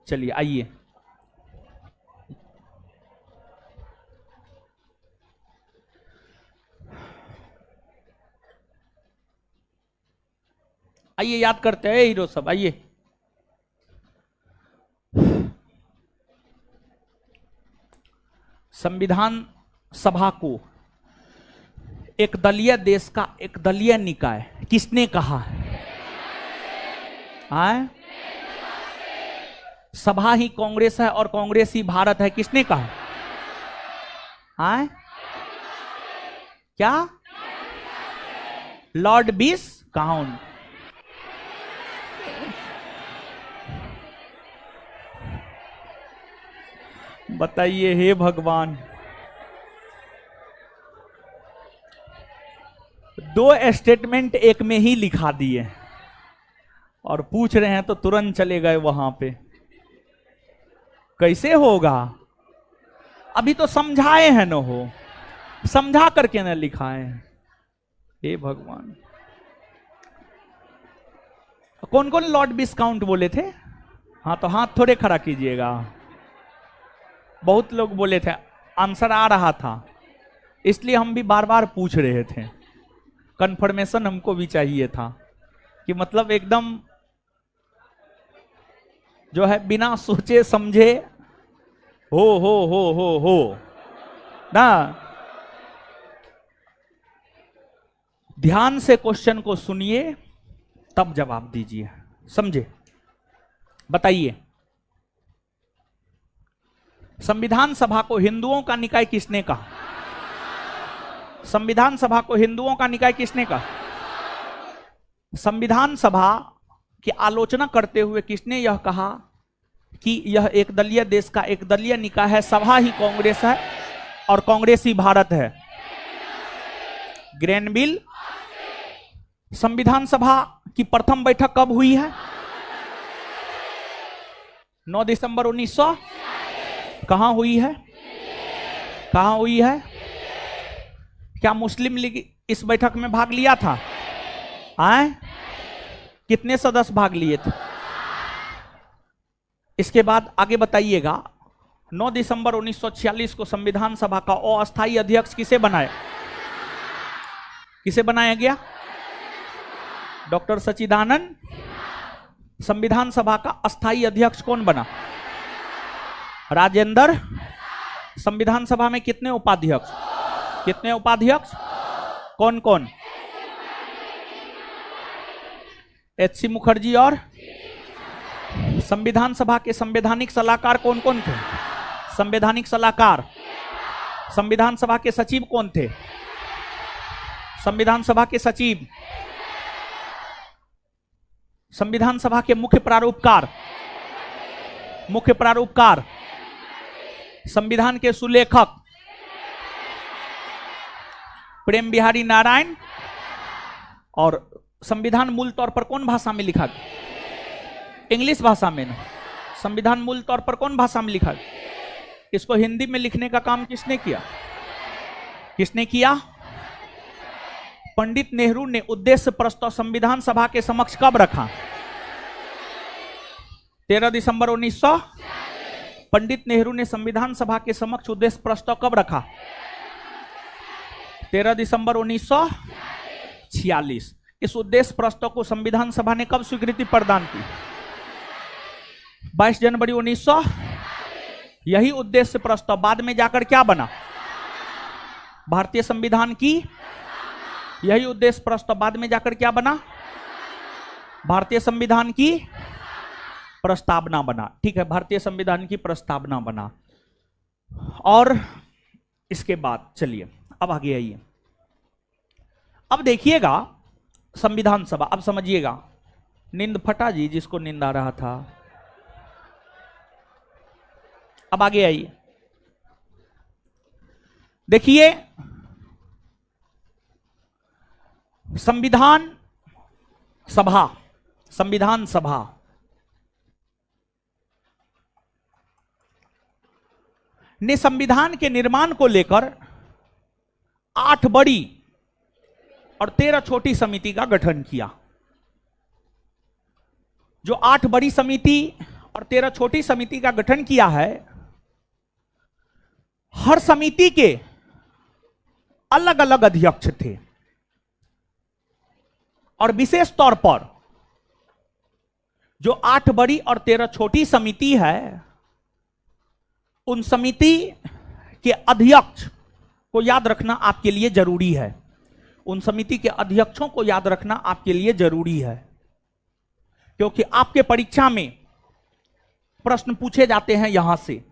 चलिए आइए, आइए याद करते हैं हीरो सब, आइए। संविधान सभा को एक दलीय देश का एक दलीय निकाय किसने कहा है? सभा ही कांग्रेस है और कांग्रेस ही भारत है, किसने कहा है? क्या? लॉर्ड विस्काउंट। बताइए, हे भगवान, 2 स्टेटमेंट एक में ही लिखा दिए और पूछ रहे हैं तो तुरंत चले गए वहां पे। कैसे होगा? अभी तो समझाए हैं न, हो समझा करके न लिखाए हैं। हे भगवान, कौन कौन लॉर्ड विस्काउंट बोले थे? हाँ तो हाथ थोड़े खड़ा कीजिएगा। बहुत लोग बोले थे, आंसर आ रहा था, इसलिए हम भी बार बार पूछ रहे थे। कंफर्मेशन हमको भी चाहिए था कि मतलब एकदम जो है बिना सोचे समझे हो ना, ध्यान से क्वेश्चन को सुनिए तब जवाब दीजिए, समझे। बताइए, संविधान सभा को हिंदुओं का निकाय किसने कहा? संविधान सभा को हिंदुओं का निकाय किसने कहा? संविधान सभा की आलोचना करते हुए किसने यह कहा कि यह एक दलीय देश का एक दलीय निकाय है, सभा ही कांग्रेस है और कांग्रेस ही भारत है? ग्रेनविल। संविधान सभा की प्रथम बैठक कब हुई है? 9 दिसंबर 1900। कहां हुई है? कहां हुई है? क्या मुस्लिम लीग इस बैठक में भाग लिया था? आए? कितने सदस्य भाग लिए थे? इसके बाद आगे बताइएगा। 9 दिसंबर 1946 को संविधान सभा का अस्थायी अध्यक्ष किसे बनाया? किसे बनाया गया? डॉक्टर सच्चिदानंद। संविधान सभा का अस्थायी अध्यक्ष कौन बना? राजेंद्र। संविधान सभा में कितने उपाध्यक्ष? कितने उपाध्यक्ष? कौन कौन? एच.सी. मुखर्जी। और संविधान सभा के संवैधानिक सलाहकार कौन कौन थे? संवैधानिक सलाहकार। संविधान सभा के सचिव कौन थे? संविधान सभा के सचिव। संविधान सभा के मुख्य प्रारूपकार। मुख्य प्रारूपकार। संविधान के सुलेखक प्रेम बिहारी नारायण। और संविधान मूल तौर पर कौन भाषा में लिखा गया? इंग्लिश भाषा में ना। संविधान मूल तौर पर कौन भाषा में लिखा गया? इसको हिंदी में लिखने का काम किसने किया? किसने किया? पंडित नेहरू ने उद्देश्य प्रस्ताव संविधान सभा के समक्ष कब रखा? 13 दिसंबर 1900। पंडित नेहरू ने संविधान सभा के समक्ष उद्देश्य प्रस्ताव कब रखा? 13 दिसंबर 1946। इस उद्देश्य प्रस्ताव को संविधान सभा ने कब स्वीकृति प्रदान की? 22 जनवरी 1900। यही उद्देश्य प्रस्ताव बाद में जाकर क्या बना? भारतीय संविधान की। यही उद्देश्य प्रस्ताव बाद में जाकर क्या बना? भारतीय संविधान की प्रस्तावना बना। ठीक है, भारतीय संविधान की प्रस्तावना बना। और इसके बाद चलिए अब आगे आइए। अब देखिएगा संविधान सभा। अब समझिएगा। नींद फटा जी, जिसको नींद आ रहा था। अब आगे आइए। देखिए संविधान सभा। संविधान सभा ने संविधान के निर्माण को लेकर 8 बड़ी और 13 छोटी समिति का गठन किया। जो 8 बड़ी समिति और 13 छोटी समिति का गठन किया है, हर समिति के अलग अलग अध्यक्ष थे। और विशेष तौर पर जो 8 बड़ी और 13 छोटी समिति है, उन समिति के अध्यक्ष को याद रखना आपके लिए जरूरी है। उन समिति के अध्यक्षों को याद रखना आपके लिए जरूरी है, क्योंकि आपके परीक्षा में प्रश्न पूछे जाते हैं यहां से।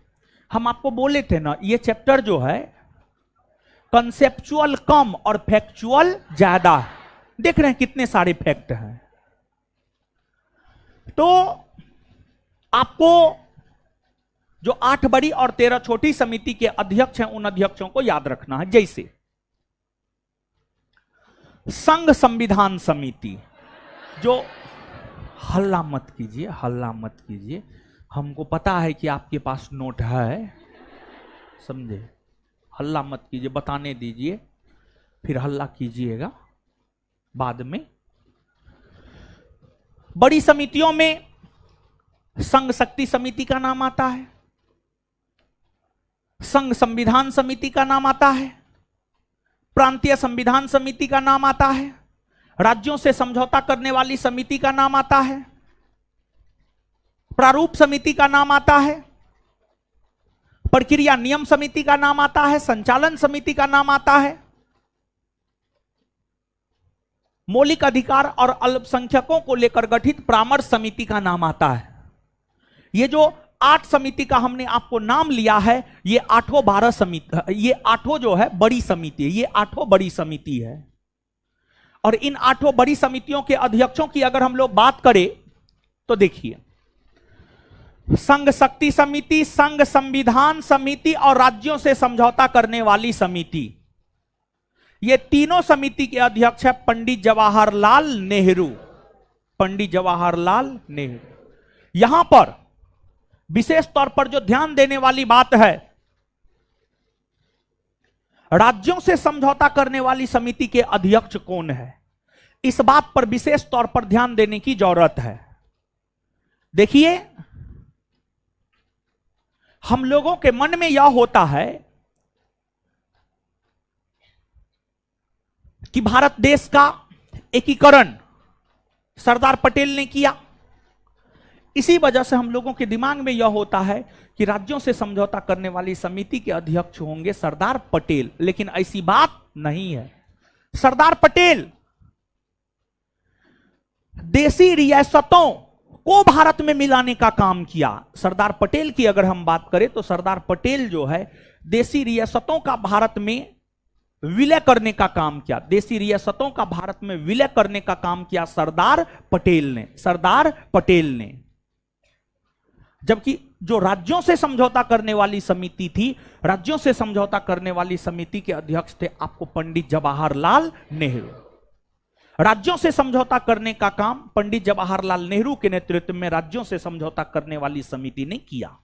हम आपको बोले थे ना, ये चैप्टर जो है कंसेप्चुअल कम और फैक्चुअल ज्यादा है। देख रहे हैं कितने सारे फैक्ट हैं। तो आपको जो 8 बड़ी और 13 छोटी समिति के अध्यक्ष हैं, उन अध्यक्षों को याद रखना है। जैसे संघ संविधान समिति, जो हल्ला मत कीजिए, हल्ला मत कीजिए, हमको पता है कि आपके पास नोट है, समझे? हल्ला मत कीजिए, बताने दीजिए, फिर हल्ला कीजिएगा बाद में। बड़ी समितियों में संघ शक्ति समिति का नाम आता है, संघ संविधान समिति का नाम आता है, प्रांतीय संविधान समिति का नाम आता है, राज्यों से समझौता करने वाली समिति का नाम आता है, प्रारूप समिति का नाम आता है, प्रक्रिया नियम समिति का नाम आता है, संचालन समिति का नाम आता है, मौलिक अधिकार और अल्पसंख्यकों को लेकर गठित परामर्श समिति का नाम आता है। ये जो 8 समिति का हमने आपको नाम लिया है, ये 8 12 समिति, ये 8 जो है बड़ी समिति है, ये 8 बड़ी समिति है। और इन 8 बड़ी समितियों के अध्यक्षों की अगर हम लोग बात करें तो देखिए, संघ शक्ति समिति, संघ संविधान समिति और राज्यों से समझौता करने वाली समिति, ये तीनों समिति के अध्यक्ष है पंडित जवाहरलाल नेहरू। पंडित जवाहरलाल नेहरू। यहां पर विशेष तौर पर जो ध्यान देने वाली बात है, राज्यों से समझौता करने वाली समिति के अध्यक्ष कौन है, इस बात पर विशेष तौर पर ध्यान देने की जरूरत है। देखिए, हम लोगों के मन में यह होता है कि भारत देश का एकीकरण सरदार पटेल ने किया। इसी वजह से हम लोगों के दिमाग में यह होता है कि राज्यों से समझौता करने वाली समिति के अध्यक्ष होंगे सरदार पटेल, लेकिन ऐसी बात नहीं है। सरदार पटेल देशी रियासतों को भारत में मिलाने का काम किया। सरदार पटेल की अगर हम बात करें तो सरदार पटेल जो है देशी रियासतों का भारत में विलय करने का काम किया। देशी रियासतों का भारत में विलय करने का काम किया सरदार पटेल ने। सरदार पटेल ने। जबकि जो राज्यों से समझौता करने वाली समिति थी, राज्यों से समझौता करने वाली समिति के अध्यक्ष थे आपको पंडित जवाहरलाल नेहरू। राज्यों से समझौता करने का काम पंडित जवाहरलाल नेहरू के नेतृत्व में राज्यों से समझौता करने वाली समिति ने किया।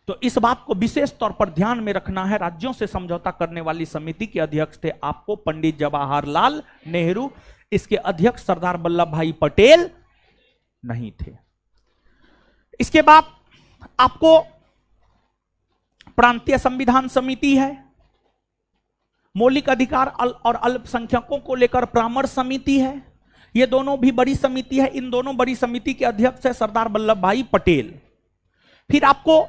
तो इस बात को विशेष तौर पर ध्यान में रखना है। राज्यों से समझौता करने वाली समिति के अध्यक्ष थे आपको पंडित जवाहरलाल नेहरू। इसके अध्यक्ष सरदार वल्लभ भाई पटेल नहीं थे। इसके बाद आपको प्रांतीय संविधान समिति है, मौलिक अधिकार और अल्पसंख्यकों को लेकर परामर्श समिति है। ये दोनों भी बड़ी समिति है। इन दोनों बड़ी समिति के अध्यक्ष है सरदार वल्लभ भाई पटेल। फिर आपको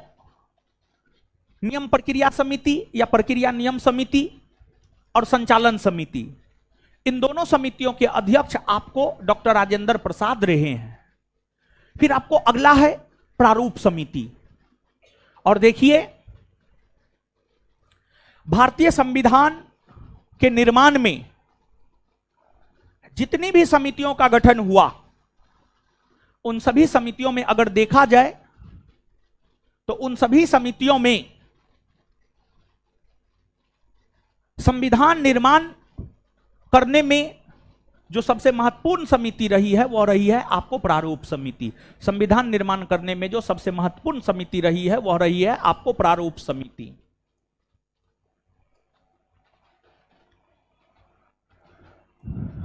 नियम प्रक्रिया समिति या प्रक्रिया नियम समिति और संचालन समिति, इन दोनों समितियों के अध्यक्ष आपको डॉक्टर राजेंद्र प्रसाद रहे हैं। फिर आपको अगला है प्रारूप समिति। और देखिए, भारतीय संविधान के निर्माण में जितनी भी समितियों का गठन हुआ, उन सभी समितियों में अगर देखा जाए तो उन सभी समितियों में संविधान निर्माण करने में जो सबसे महत्वपूर्ण समिति रही है वह रही है आपको प्रारूप समिति। संविधान निर्माण करने में जो सबसे महत्वपूर्ण समिति रही है वह रही है आपको प्रारूप समिति।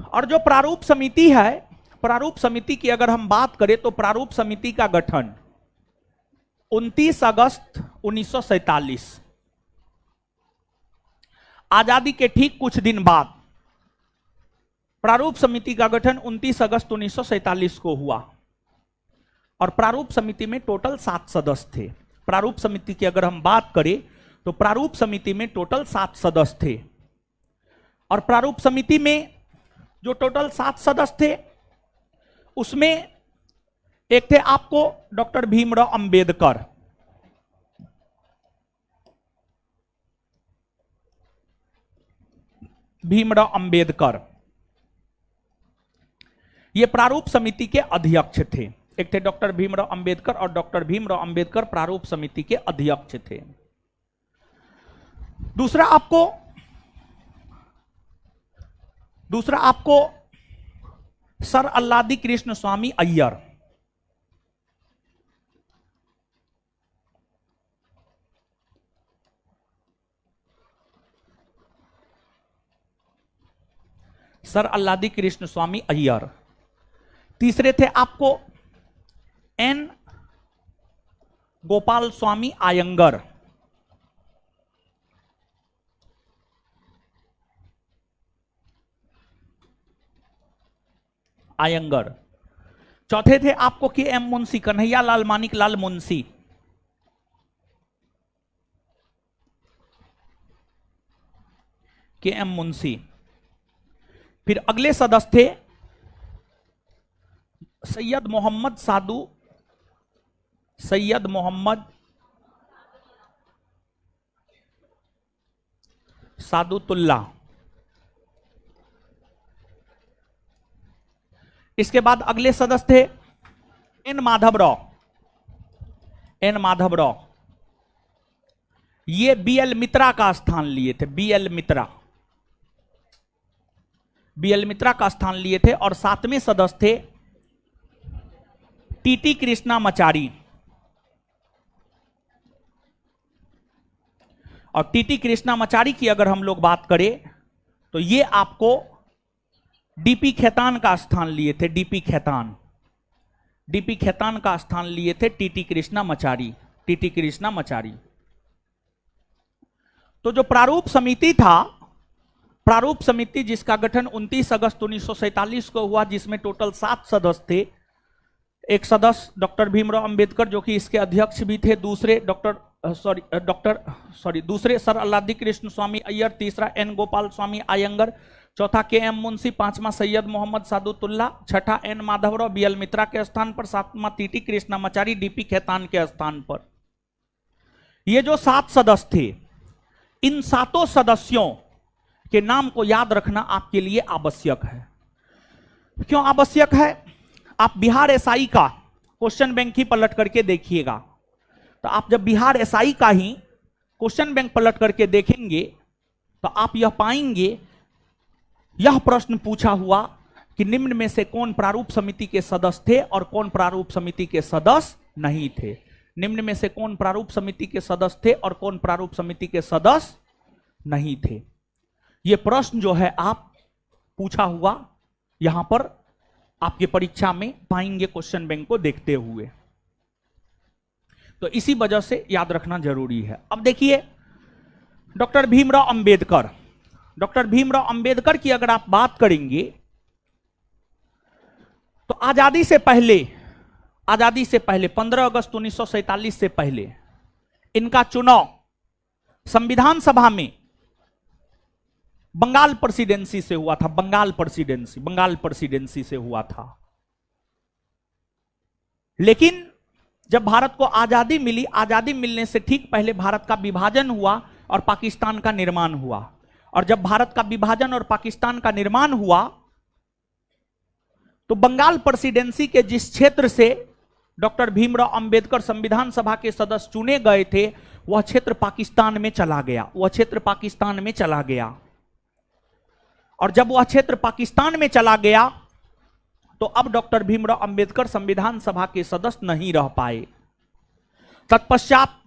और जो प्रारूप समिति है, प्रारूप समिति की अगर हम बात करें तो प्रारूप समिति का गठन 29 अगस्त 1947, आजादी के ठीक कुछ दिन बाद प्रारूप समिति का गठन 29 अगस्त 1947 को हुआ। और प्रारूप समिति में टोटल 7 सदस्य थे। प्रारूप समिति की अगर हम बात करें तो प्रारूप समिति में टोटल 7 सदस्य थे। और प्रारूप समिति में जो टोटल 7 सदस्य थे उसमें एक थे आपको डॉक्टर भीमराव अंबेडकर, भीमराव अंबेडकर ये प्रारूप समिति के अध्यक्ष थे। एक थे डॉक्टर भीमराव अंबेडकर और डॉक्टर भीमराव अंबेडकर प्रारूप समिति के अध्यक्ष थे। दूसरा आपको सर अल्लादी कृष्ण स्वामी अय्यर, सर अल्लादी कृष्ण स्वामी अय्यर। तीसरे थे आपको एन गोपाल स्वामी आयंगर। आयंगर। चौथे थे आपको के एम मुंशी, कन्हैया लाल मानिक लाल मुंशी। के एम मुंशी। फिर अगले सदस्य थे सैयद मोहम्मद सादू, सैयद मोहम्मद सादुतुल्ला। इसके बाद अगले सदस्य थे एन माधवराव, एन माधवराव ये बीएल मित्रा का स्थान लिए थे, बीएल मित्रा, बीएल मित्रा का स्थान लिए थे। और 7वें सदस्य थे टीटी कृष्णामाचारी। और टीटी कृष्णामाचारी की अगर हम लोग बात करें तो ये आपको डीपी खेतान का स्थान लिए थे, डीपी खेतान, डीपी खेतान का स्थान लिए थे टीटी कृष्णामाचारी, टीटी कृष्णामाचारी। तो जो प्रारूप समिति था, प्रारूप समिति जिसका गठन 29 अगस्त 1947 को हुआ, जिसमें टोटल 7 सदस्य थे। एक सदस्य डॉक्टर भीमराव अंबेडकर जो कि इसके अध्यक्ष भी थे, दूसरे दूसरे सर अल्लादी कृष्ण स्वामी अय्यर, तीसरा एन गोपाल स्वामी आयंगर, चौथा के एम मुंशी, पांचवा सैयद मोहम्मद सादुतुल्ला, छठा एन माधवराव बीएल मित्रा के स्थान पर, सातवां टीटी कृष्णामाचारी डीपी खेतान के स्थान पर। ये जो 7 सदस्य थे, इन 7 सदस्यों के नाम को याद रखना आपके लिए आवश्यक है। क्यों आवश्यक है? आप बिहार एसआई का क्वेश्चन बैंक ही पलट करके देखिएगा, तो आप जब बिहार एसआई का ही क्वेश्चन बैंक पलट करके देखेंगे तो आप यह पाएंगे, यह प्रश्न पूछा हुआ कि निम्न में से कौन प्रारूप समिति के सदस्य थे और कौन प्रारूप समिति के सदस्य नहीं थे। निम्न में से कौन प्रारूप समिति के सदस्य थे और कौन प्रारूप समिति के सदस्य नहीं थे। यह प्रश्न जो है आप पूछा हुआ यहां पर आपके परीक्षा में पाएंगे क्वेश्चन बैंक को देखते हुए, तो इसी वजह से याद रखना जरूरी है। अब देखिए डॉक्टर भीमराव अंबेडकर, डॉक्टर भीमराव अंबेडकर की अगर आप बात करेंगे तो आजादी से पहले 15 अगस्त 1947 से पहले इनका चुनाव संविधान सभा में बंगाल प्रेसिडेंसी से हुआ था, बंगाल प्रेसिडेंसी से हुआ था। लेकिन जब भारत को आजादी मिली, आजादी मिलने से ठीक पहले भारत का विभाजन हुआ और पाकिस्तान का निर्माण हुआ। और जब भारत का विभाजन और पाकिस्तान का निर्माण हुआ तो बंगाल प्रेसिडेंसी के जिस क्षेत्र से डॉक्टर भीमराव अंबेडकर संविधान सभा के सदस्य चुने गए थे, वह क्षेत्र पाकिस्तान में चला गया, वह क्षेत्र पाकिस्तान में चला गया। और जब वह क्षेत्र पाकिस्तान में चला गया तो अब डॉक्टर भीमराव अंबेडकर संविधान सभा के सदस्य नहीं रह पाए। तत्पश्चात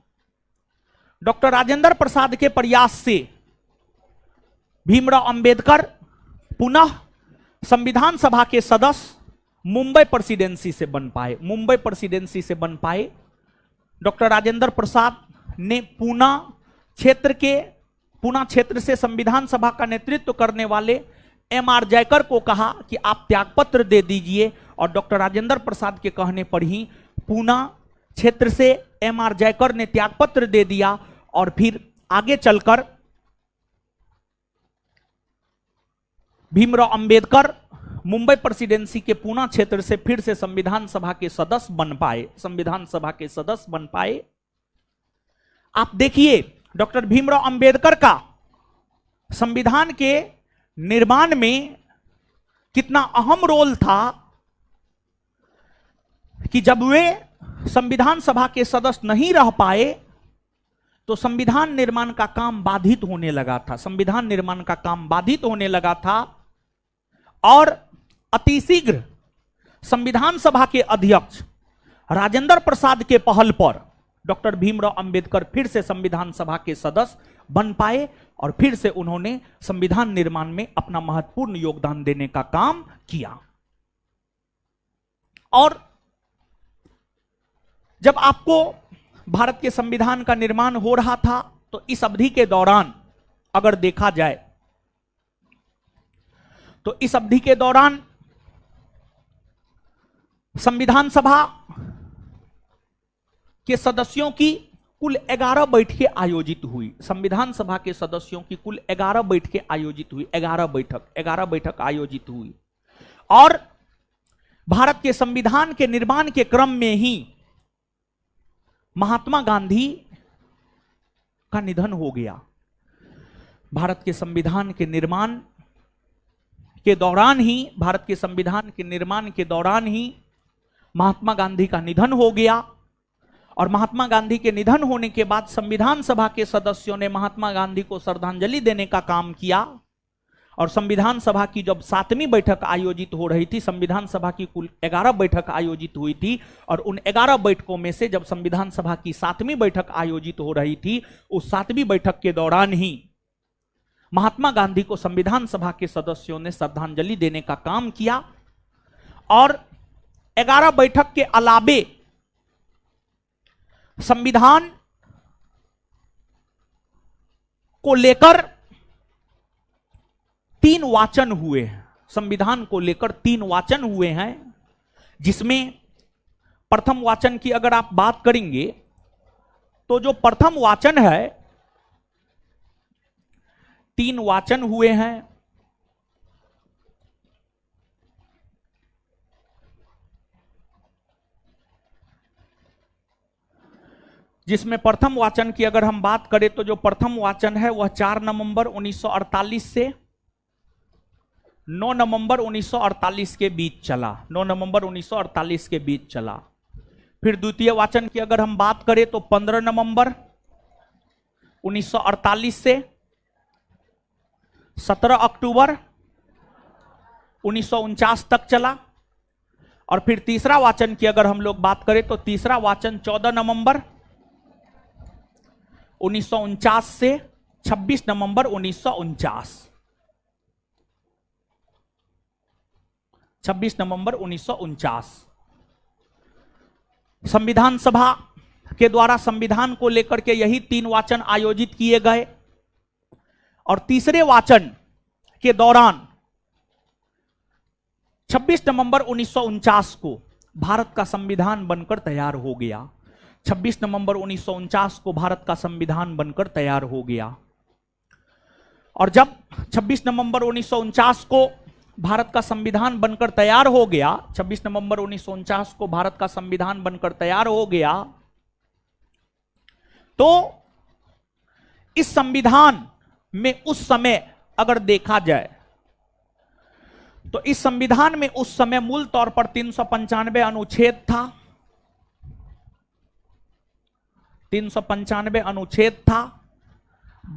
डॉक्टर राजेंद्र प्रसाद के प्रयास से भीमराव अंबेडकर पुनः संविधान सभा के सदस्य मुंबई प्रेसिडेंसी से बन पाए, मुंबई प्रेसिडेंसी से बन पाए। डॉक्टर राजेंद्र प्रसाद ने पूना क्षेत्र से संविधान सभा का नेतृत्व करने वाले एमआर जयकर को कहा कि आप त्यागपत्र दे दीजिए, और डॉक्टर राजेंद्र प्रसाद के कहने पर ही पूना क्षेत्र से एमआर जयकर ने त्यागपत्र दे दिया। और फिर आगे चलकर भीमराव अंबेडकर मुंबई प्रेसिडेंसी के पूना क्षेत्र से फिर से संविधान सभा के सदस्य बन पाए, संविधान सभा के सदस्य बन पाए। आप देखिए डॉक्टर भीमराव अंबेडकर का संविधान के निर्माण में कितना अहम रोल था कि जब वे संविधान सभा के सदस्य नहीं रह पाए तो संविधान निर्माण का काम बाधित होने लगा था, संविधान निर्माण का काम बाधित होने लगा था। और अतिशीघ्र संविधान सभा के अध्यक्ष राजेंद्र प्रसाद के पहल पर डॉक्टर भीमराव अंबेडकर फिर से संविधान सभा के सदस्य बन पाए और फिर से उन्होंने संविधान निर्माण में अपना महत्वपूर्ण योगदान देने का काम किया। और जब आपको भारत के संविधान का निर्माण हो रहा था तो इस अवधि के दौरान अगर देखा जाए तो इस अवधि के दौरान संविधान सभा के सदस्यों की कुल 11 बैठकें आयोजित हुई। संविधान सभा के सदस्यों की कुल 11 बैठकें आयोजित हुई, 11 बैठक आयोजित हुई। और भारत के संविधान के निर्माण के क्रम में ही महात्मा गांधी का निधन हो गया। भारत के संविधान के निर्माण के दौरान ही, भारत के संविधान के निर्माण के दौरान ही महात्मा गांधी का निधन हो गया और महात्मा गांधी के निधन होने के बाद संविधान सभा के सदस्यों ने महात्मा गांधी को श्रद्धांजलि देने का काम किया। और संविधान सभा की जब 7वीं बैठक आयोजित हो रही थी, संविधान सभा की कुल 11 बैठक आयोजित हुई थी और उन 11 बैठकों में से जब संविधान सभा की 7वीं बैठक आयोजित हो रही थी, उस 7वीं बैठक के दौरान ही महात्मा गांधी को संविधान सभा के सदस्यों ने श्रद्धांजलि देने का काम किया। और 11 बैठक के अलावे संविधान को लेकर 3 वाचन हुए हैं। संविधान को लेकर 3 वाचन हुए हैं, जिसमें प्रथम वाचन की अगर आप बात करेंगे तो जो प्रथम वाचन है, 3 वाचन हुए हैं। जिसमें प्रथम वाचन की अगर हम बात करें तो जो प्रथम वाचन है वह 4 नवंबर 1948 से 9 नवंबर 1948 के बीच चला। 9 नवंबर 1948 के बीच चला। फिर द्वितीय वाचन की अगर हम बात करें तो 15 नवंबर 1948 से 17 अक्टूबर 1949 तक चला। और फिर तीसरा वाचन की अगर हम लोग बात करें तो तीसरा वाचन 14 नवंबर 1949 से 26 नवंबर 1949। 26 नवंबर 1949 संविधान सभा के द्वारा संविधान को लेकर के यही 3 वाचन आयोजित किए गए। और तीसरे वाचन के दौरान 26 नवंबर 1949 को भारत का संविधान बनकर तैयार हो गया। 26 नवंबर 1949 को भारत का संविधान बनकर तैयार हो गया। और जब 26 नवंबर 1949 को भारत का संविधान बनकर तैयार हो गया, 26 नवंबर 1949 को भारत का संविधान बनकर तैयार हो गया, तो इस संविधान में उस समय अगर देखा जाए तो इस संविधान में उस समय मूल तौर पर 395 अनुच्छेद था। 395 अनुच्छेद था,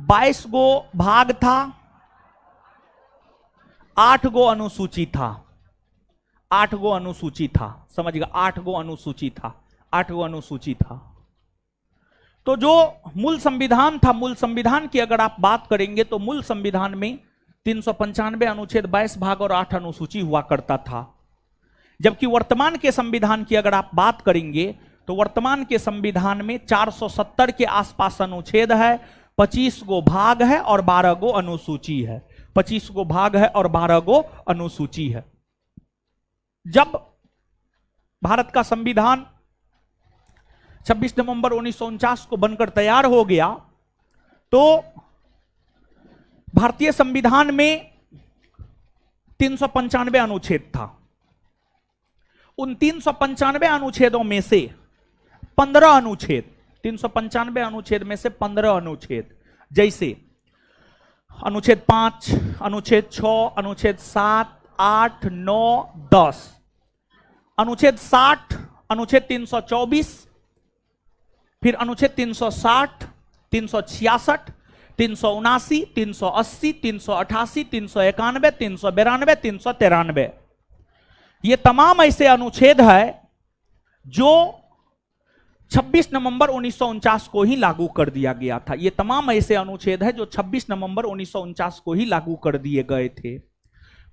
22 गो भाग था, 8 गो अनुसूची था। 8 गो अनुसूची था, समझिएगा, 8 गो अनुसूची था। 8 गो अनुसूची था। तो जो मूल संविधान था, मूल संविधान की अगर आप बात करेंगे तो मूल संविधान में 395 अनुच्छेद, 22 भाग और 8 अनुसूची हुआ करता था। जबकि वर्तमान के संविधान की अगर आप बात करेंगे तो वर्तमान के संविधान में 470 के आसपास अनुच्छेद है, 25 गो भाग है और 12 गो अनुसूची है। 25 गो भाग है और 12 गो अनुसूची है। जब भारत का संविधान 26 नवंबर 1949 को बनकर तैयार हो गया तो भारतीय संविधान में 395 अनुच्छेद था। उन 395 अनुच्छेदों में से 15 अनुच्छेद, 395 अनुच्छेद में से 15 अनुच्छेद, जैसे अनुच्छेद 5, अनुच्छेद 6, अनुच्छेद 7, 8, 9, 10, अनुच्छेद 60, अनुच्छेद 324, फिर अनुच्छेद 360, 366, 379, 380, 388, 391, 392, 393, ये तमाम ऐसे अनुच्छेद है जो 26 नवंबर 1949 को ही लागू कर दिया गया था। ये तमाम ऐसे अनुच्छेद है जो 26 नवंबर 1949 को ही लागू कर दिए गए थे।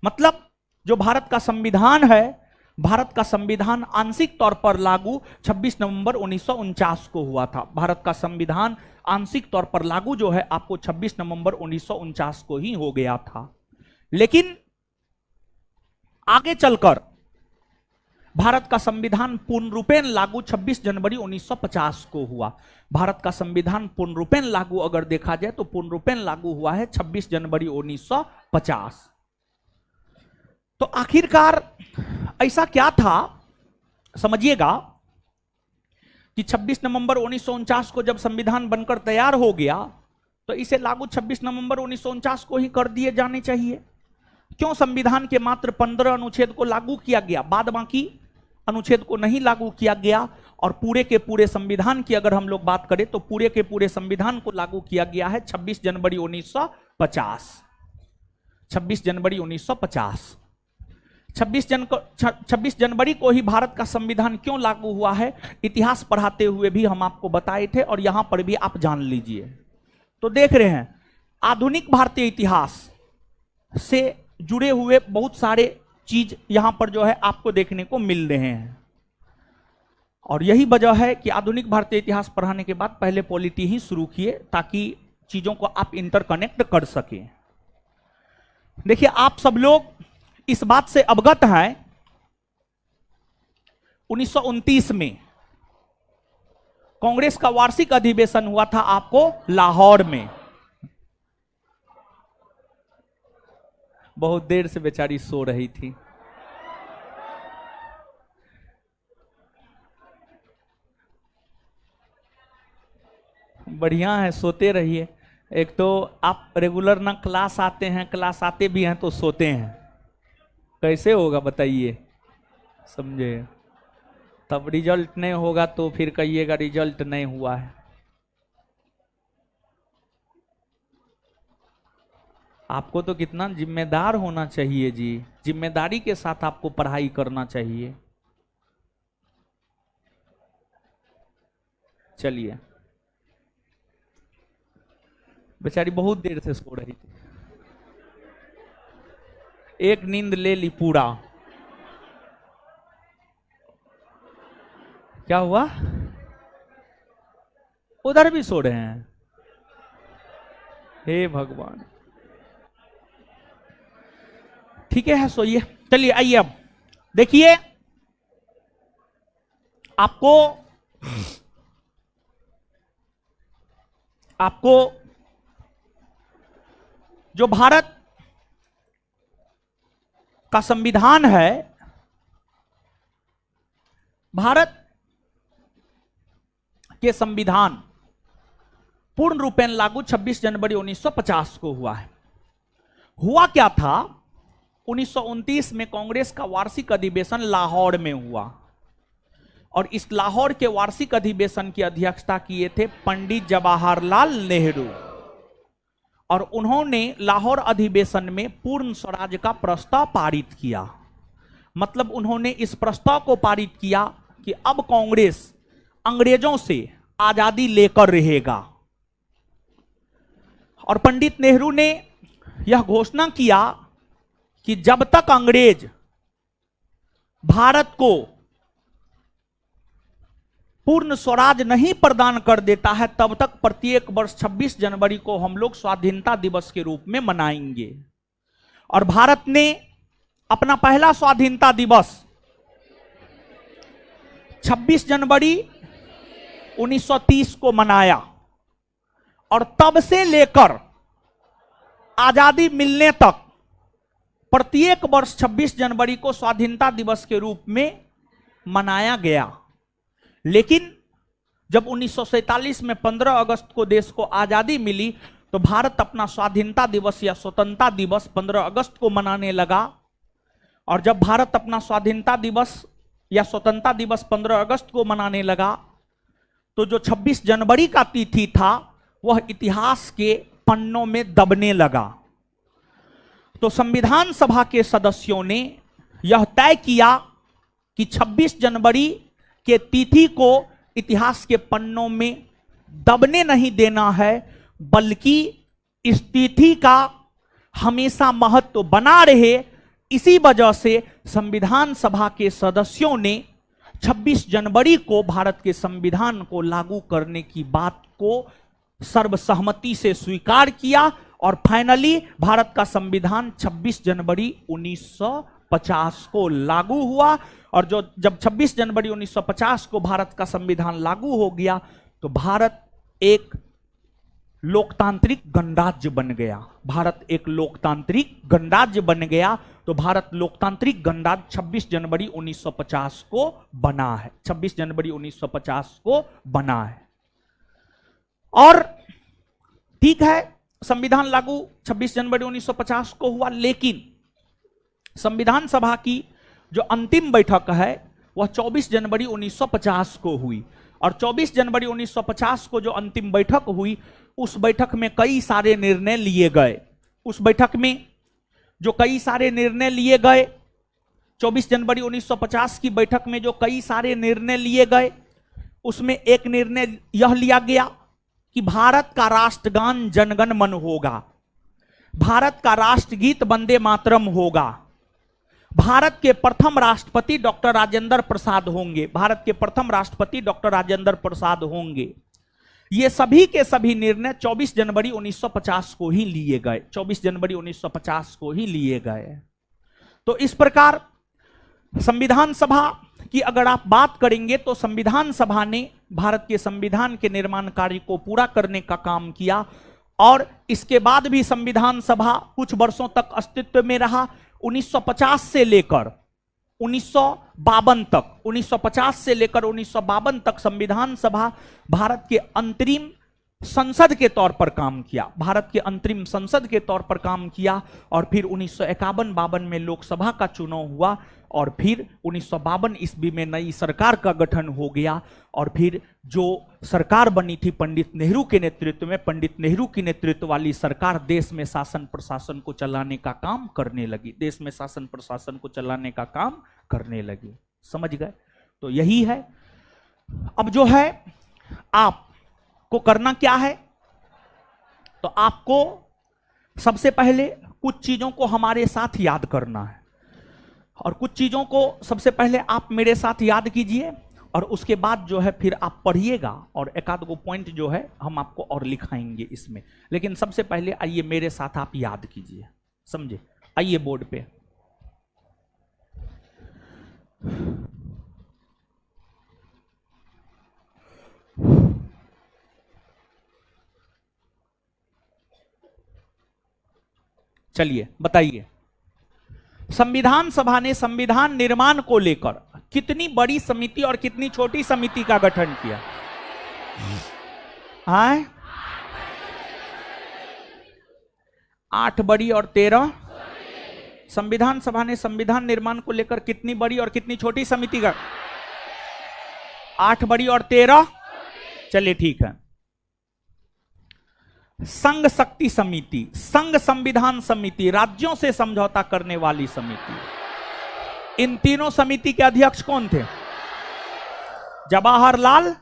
मतलब जो भारत का संविधान है, भारत का संविधान आंशिक तौर पर लागू 26 नवंबर 1949 को हुआ था। भारत का संविधान आंशिक तौर पर लागू जो है आपको 26 नवंबर 1949 को ही हो गया था। लेकिन आगे चलकर भारत का संविधान पूर्ण रूपेण लागू 26 जनवरी 1950 को हुआ। भारत का संविधान पूर्ण रूपेण लागू अगर देखा जाए तो पूर्ण रूपेण लागू हुआ है 26 जनवरी 1950। तो आखिरकार ऐसा क्या था, समझिएगा कि 26 नवंबर 1949 को जब संविधान बनकर तैयार हो गया तो इसे लागू 26 नवंबर 1949 को ही कर दिए जाने चाहिए। क्यों संविधान के मात्र 15 अनुच्छेद को लागू किया गया, बाद बाकी अनुच्छेद को नहीं लागू किया गया और पूरे के पूरे संविधान की अगर हम लोग बात करें तो पूरे के पूरे संविधान को लागू किया गया है 26 जनवरी 1950। 26 जनवरी 1950। 26 जनवरी को ही भारत का संविधान क्यों लागू हुआ है, इतिहास पढ़ाते हुए भी हम आपको बताए थे और यहां पर भी आप जान लीजिए। तो देख रहे हैं आधुनिक भारतीय इतिहास से जुड़े हुए बहुत सारे चीज यहां पर जो है आपको देखने को मिल रहे हैं और यही वजह है कि आधुनिक भारतीय इतिहास पढ़ाने के बाद पहले पॉलिटी ही शुरू किए ताकि चीजों को आप इंटरकनेक्ट कर सकें। देखिए आप सब लोग इस बात से अवगत हैं 1929 में कांग्रेस का वार्षिक अधिवेशन हुआ था आपको लाहौर में। बहुत देर से बेचारी सो रही थी। बढ़िया है, सोते रहिए। एक तो आप रेगुलर ना क्लास आते हैं, क्लास आते भी हैं तो सोते हैं, कैसे होगा बताइए, समझे। तब रिजल्ट नहीं होगा तो फिर कहिएगा रिजल्ट नहीं हुआ है। आपको तो कितना जिम्मेदार होना चाहिए जी, जिम्मेदारी के साथ आपको पढ़ाई करना चाहिए। चलिए, बेचारी बहुत देर से सो रही थी, एक नींद ले ली पूरा। क्या हुआ, उधर भी सो रहे हैं, हे भगवान। ठीक है सोइए। चलिए आइए अब देखिए, आपको जो भारत का संविधान है, भारत के संविधान पूर्ण रूपेण लागू 26 जनवरी 1950 को हुआ है। हुआ क्या था, 1929 में कांग्रेस का वार्षिक अधिवेशन लाहौर में हुआ और इस लाहौर के वार्षिक अधिवेशन की अध्यक्षता किए थे पंडित जवाहरलाल नेहरू और उन्होंने लाहौर अधिवेशन में पूर्ण स्वराज का प्रस्ताव पारित किया। मतलब उन्होंने इस प्रस्ताव को पारित किया कि अब कांग्रेस अंग्रेजों से आजादी लेकर रहेगा और पंडित नेहरू ने यह घोषणा किया कि जब तक अंग्रेज भारत को पूर्ण स्वराज नहीं प्रदान कर देता है तब तक प्रत्येक वर्ष 26 जनवरी को हम लोग स्वाधीनता दिवस के रूप में मनाएंगे। और भारत ने अपना पहला स्वाधीनता दिवस 26 जनवरी 1930 को मनाया और तब से लेकर आजादी मिलने तक प्रत्येक वर्ष 26 जनवरी को स्वाधीनता दिवस के रूप में मनाया गया। लेकिन जब 1947 में 15 अगस्त को देश को आजादी मिली तो भारत अपना स्वाधीनता दिवस या स्वतंत्रता दिवस 15 अगस्त को मनाने लगा। और जब भारत अपना स्वाधीनता दिवस या स्वतंत्रता दिवस 15 अगस्त को मनाने लगा तो जो 26 जनवरी का तिथि था वह इतिहास के पन्नों में दबने लगा। तो संविधान सभा के सदस्यों ने यह तय किया कि 26 जनवरी के तिथि को इतिहास के पन्नों में दबने नहीं देना है, बल्कि इस तिथि का हमेशा महत्व बना रहे। इसी वजह से संविधान सभा के सदस्यों ने 26 जनवरी को भारत के संविधान को लागू करने की बात को सर्वसहमति से स्वीकार किया और फाइनली भारत का संविधान 26 जनवरी 1950 को लागू हुआ। और जब 26 जनवरी 1950 को भारत का संविधान लागू हो गया तो भारत एक लोकतांत्रिक गणराज्य बन गया। भारत एक लोकतांत्रिक गणराज्य बन गया। तो भारत लोकतांत्रिक गणराज्य 26 जनवरी 1950 को बना है। 26 जनवरी 1950 को बना है। और ठीक है, संविधान लागू 26 जनवरी 1950 को हुआ, लेकिन संविधान सभा की जो अंतिम बैठक है वह 24 जनवरी 1950 को हुई। और 24 जनवरी 1950 को जो अंतिम बैठक हुई, उस बैठक में कई सारे निर्णय लिए गए। उस बैठक में जो कई सारे निर्णय लिए गए, 24 जनवरी 1950 की बैठक में जो कई सारे निर्णय लिए गए, उसमें एक निर्णय यह लिया गया कि भारत का राष्ट्रगान जनगण मन होगा, भारत का राष्ट्रगीत वंदे मातरम होगा, भारत के प्रथम राष्ट्रपति डॉक्टर राजेंद्र प्रसाद होंगे, भारत के प्रथम राष्ट्रपति डॉक्टर राजेंद्र प्रसाद होंगे। ये सभी के सभी निर्णय 24 जनवरी 1950 को ही लिए गए, 24 जनवरी 1950 को ही लिए गए। तो इस प्रकार संविधान सभा की अगर आप बात करेंगे तो संविधान सभा ने भारत के संविधान के निर्माण कार्य को पूरा करने का काम किया। और इसके बाद भी संविधान सभा कुछ वर्षों तक अस्तित्व में रहा। 1950 से लेकर 1952 तक, 1950 से लेकर 1952 तक संविधान सभा भारत के अंतरिम संसद के तौर पर काम किया, भारत के अंतरिम संसद के तौर पर काम किया। और फिर 1951-52 में लोकसभा का चुनाव हुआ और फिर 1952 ईस्वी में नई सरकार का गठन हो गया। और फिर जो सरकार बनी थी पंडित नेहरू के नेतृत्व में, पंडित नेहरू की नेतृत्व वाली सरकार देश में शासन प्रशासन को चलाने का काम करने लगी, देश में शासन प्रशासन को चलाने का काम करने लगी। समझ गए? तो यही है। अब जो है आपको करना क्या है, तो आपको सबसे पहले कुछ चीजों को हमारे साथ याद करना है। और कुछ चीजों को सबसे पहले आप मेरे साथ याद कीजिए और उसके बाद जो है फिर आप पढ़िएगा और एक आध गो पॉइंट जो है हम आपको और लिखाएंगे इसमें। लेकिन सबसे पहले आइए मेरे साथ आप याद कीजिए, समझे? आइए बोर्ड पे। चलिए बताइए, संविधान सभा ने संविधान निर्माण को लेकर कितनी बड़ी समिति और कितनी छोटी समिति का गठन किया? हाँ, 8 बड़ी और 13। संविधान सभा ने संविधान निर्माण को लेकर कितनी बड़ी और कितनी छोटी समिति का? 8 बड़ी और 13। चलिए ठीक है। संघ शक्ति समिति, संघ संविधान समिति, राज्यों से समझौता करने वाली समिति, इन तीनों समिति के अध्यक्ष कौन थे? जवाहरलाल।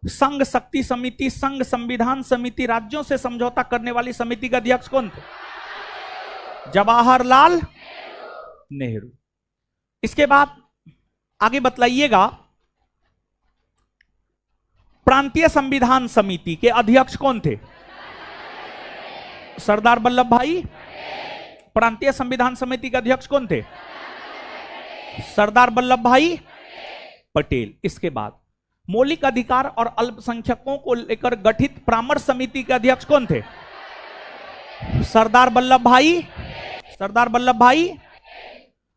संघ शक्ति समिति, संघ संविधान समिति, राज्यों से समझौता करने वाली समिति के अध्यक्ष कौन थे? जवाहरलाल नेहरू। इसके बाद आगे बतलाइएगा, प्रांतीय संविधान समिति के अध्यक्ष कौन थे? सरदार वल्लभ भाई। प्रांतीय संविधान समिति के अध्यक्ष कौन थे? सरदार वल्लभ भाई पटेल। इसके बाद मौलिक अधिकार और अल्पसंख्यकों को लेकर गठित परामर्श समिति के अध्यक्ष कौन थे? सरदार वल्लभ भाई। सरदार वल्लभ भाई।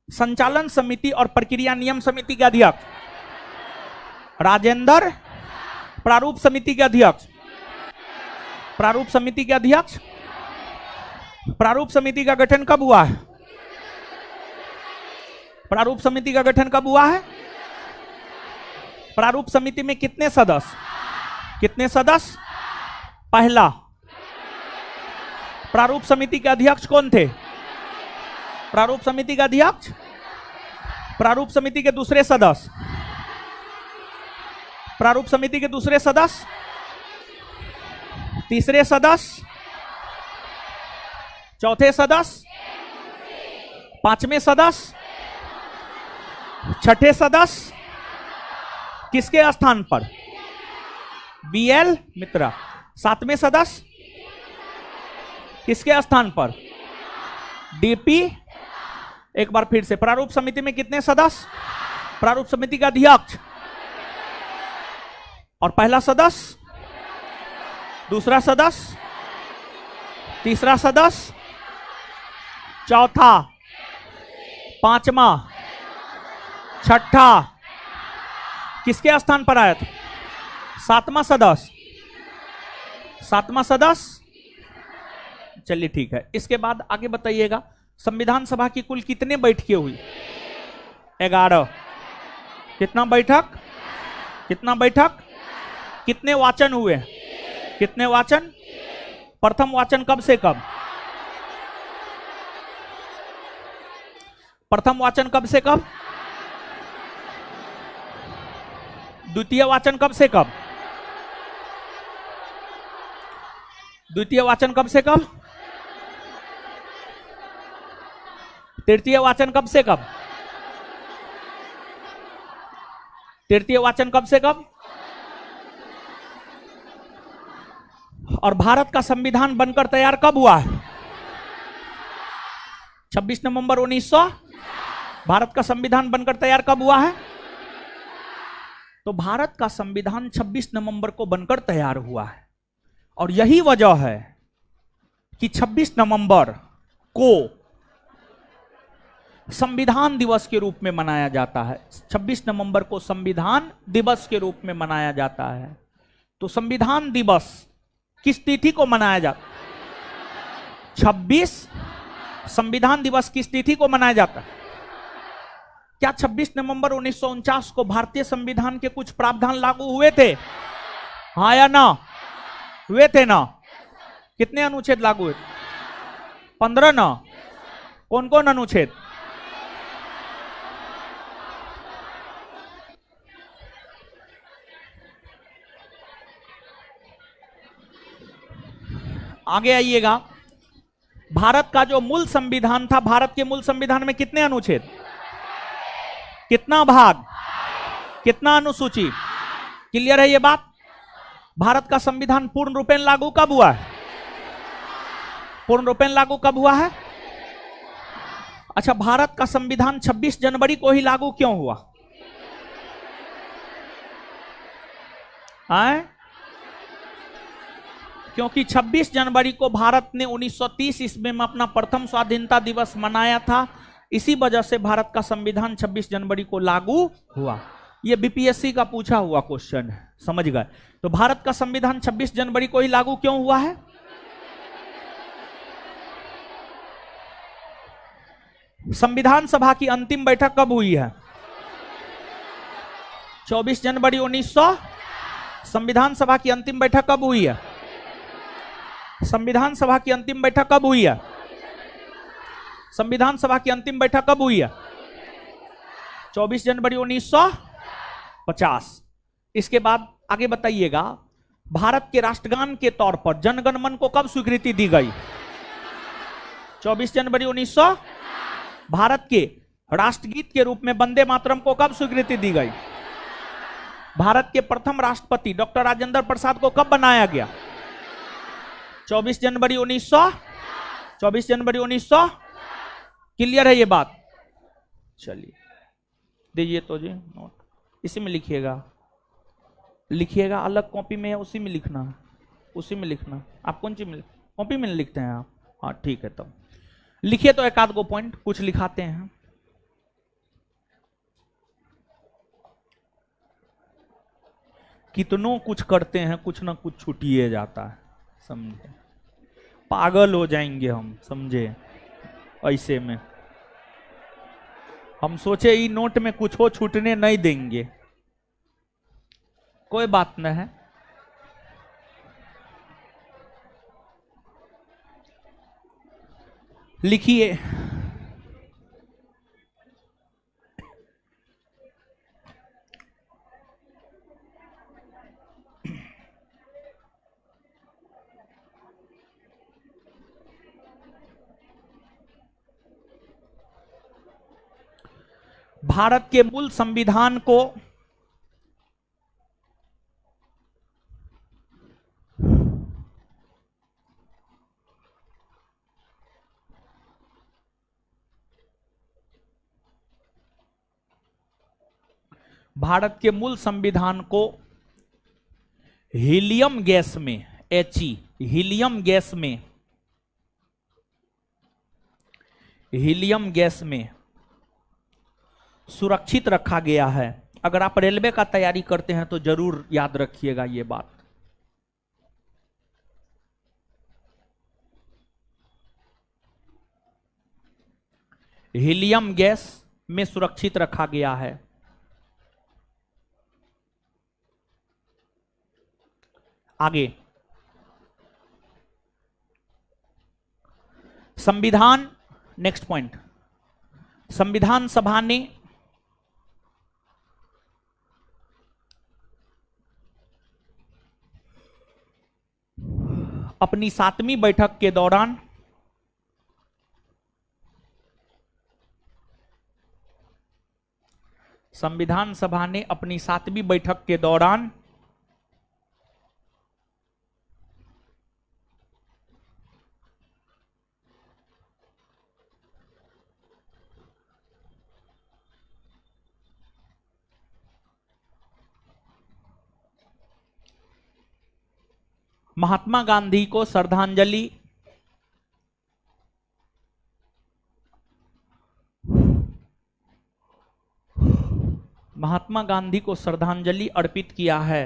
संचालन समिति और प्रक्रिया नियम समिति के अध्यक्ष राजेंद्र। प्रारूप समिति के अध्यक्ष, प्रारूप समिति के अध्यक्ष, प्रारूप समिति का गठन कब हुआ है? प्रारूप समिति का गठन कब हुआ है? प्रारूप समिति में कितने सदस्य? कितने सदस्य? पहला। प्रारूप समिति के अध्यक्ष कौन थे? प्रारूप समिति का अध्यक्ष। प्रारूप समिति के दूसरे सदस्य, प्रारूप समिति के दूसरे सदस्य, तीसरे सदस्य, चौथे सदस्य, पांचवें सदस्य, छठे सदस्य किसके स्थान पर? बीएल मित्रा। सातवें सदस्य किसके स्थान पर? डीपी। एक बार फिर से, प्रारूप समिति में कितने सदस्य? प्रारूप समिति का अध्यक्ष और पहला सदस्य, दूसरा सदस्य, तीसरा सदस्य, चौथा, पांचवा, छठा किसके स्थान पर आया था? सातवां सदस्य, सातवां सदस्य। चलिए ठीक है। इसके बाद आगे बताइएगा, संविधान सभा की कुल कितने बैठकें हुई? 11। कितना बैठक? कितना बैठक? कितने वाचन हुए? कितने वाचन? प्रथम वाचन कब से कब? प्रथम वाचन कब से कब? द्वितीय वाचन कब से कब? द्वितीय वाचन कब से कब? तृतीय वाचन कब से कब? तृतीय वाचन कब से कब? और भारत का संविधान बनकर तैयार कब हुआ है? 26 नवंबर 1900। भारत का संविधान बनकर तैयार कब हुआ है? तो भारत का संविधान 26 नवंबर को बनकर तैयार हुआ है। और यही वजह है कि 26 नवंबर को संविधान दिवस के रूप में मनाया जाता है। 26 नवंबर को संविधान दिवस के रूप में मनाया जाता है। तो संविधान दिवस किस तिथि को मनाया जाता है? 26। संविधान दिवस किस तिथि को मनाया जाता है? क्या 26 नवंबर 1949 को भारतीय संविधान के कुछ प्रावधान लागू हुए थे? हाँ या ना? हुए थे ना? कितने अनुच्छेद लागू हुए? 15 ना? कौन कौन अनुच्छेद? आगे आइएगा। भारत का जो मूल संविधान था, भारत के मूल संविधान में कितने अनुच्छेद? कितना भाग? कितना अनुसूची? क्लियर है ये बात? भारत का संविधान पूर्ण रूपेण लागू कब हुआ है? पूर्ण रूपेण लागू कब हुआ है? अच्छा, भारत का संविधान 26 जनवरी को ही लागू क्यों हुआ? आए? क्योंकि 26 जनवरी को भारत ने 1930 ईस्वी में अपना प्रथम स्वाधीनता दिवस मनाया था। इसी वजह से भारत का संविधान 26 जनवरी को लागू हुआ। यह बीपीएससी का पूछा हुआ क्वेश्चन है, समझ गए? तो भारत का संविधान 26 जनवरी को ही लागू क्यों हुआ है? संविधान सभा की अंतिम बैठक कब हुई है? 24 जनवरी 1900। संविधान सभा की अंतिम बैठक कब हुई है? संविधान सभा की अंतिम बैठक कब हुई है? संविधान सभा की अंतिम बैठक कब हुई है? 24 जनवरी 1950। इसके बाद आगे बताइएगा, भारत के राष्ट्रगान के तौर पर जनगण मन को कब स्वीकृति दी गई? 24 जनवरी 1900। भारत के राष्ट्रगीत के रूप में वंदे मातरम को कब स्वीकृति दी गई? भारत के प्रथम राष्ट्रपति डॉक्टर राजेंद्र प्रसाद को कब बनाया गया? 24 जनवरी 1900। 24 जनवरी 1900। क्लियर है ये बात? चलिए दीजिए तो जी नोट, इसी में लिखिएगा। लिखिएगा अलग कॉपी में या उसी में लिखना है? उसी में लिखना। आप कौन सी में? कॉपी में लिखते हैं आप? हाँ ठीक है, तब लिखिए तो एक आध गो पॉइंट कुछ लिखाते हैं। कितनों कुछ करते हैं, कुछ ना कुछ छूटिए जाता है, समझे? पागल हो जाएंगे हम, समझे? ऐसे में हम सोचे ई नोट में कुछ हो छूटने नहीं देंगे। कोई बात न है। लिखिए, भारत के मूल संविधान को भारत के मूल संविधान को हीलियम गैस में, हीलियम गैस में, हीलियम गैस में सुरक्षित रखा गया है। अगर आप रेलवे का तैयारी करते हैं तो जरूर याद रखिएगा ये बात। हीलियम गैस में सुरक्षित रखा गया है। आगे संविधान, नेक्स्ट पॉइंट, संविधान सभा ने अपनी 7वीं बैठक के दौरान संविधान सभा ने अपनी 7वीं बैठक के दौरान महात्मा गांधी को श्रद्धांजलि अर्पित किया है।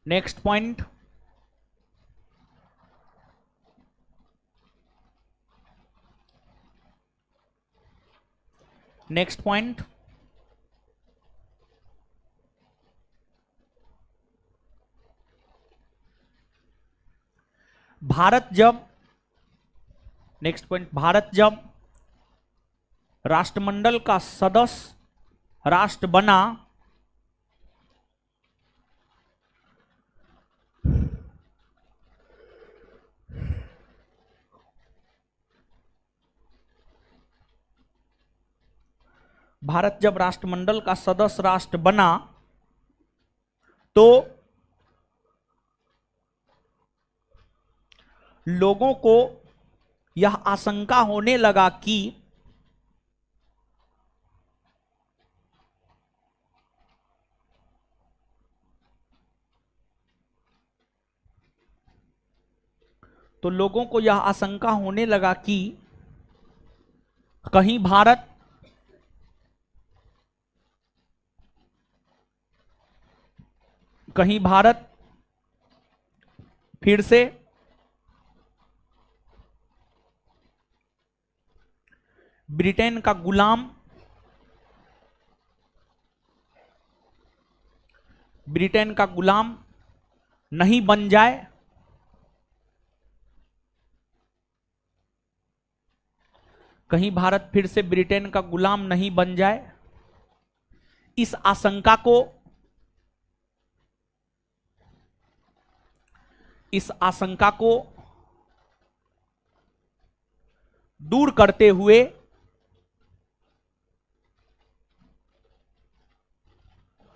Next point, next point, Bharat जब, नेक्स्ट पॉइंट, भारत जब राष्ट्रमंडल का सदस्य राष्ट्र बना भारत जब राष्ट्रमंडल का सदस्य राष्ट्र बना तो लोगों को यह आशंका होने लगा कि कहीं भारत फिर से ब्रिटेन का गुलाम नहीं बन जाए, कहीं भारत फिर से ब्रिटेन का गुलाम नहीं बन जाए, इस आशंका को दूर करते हुए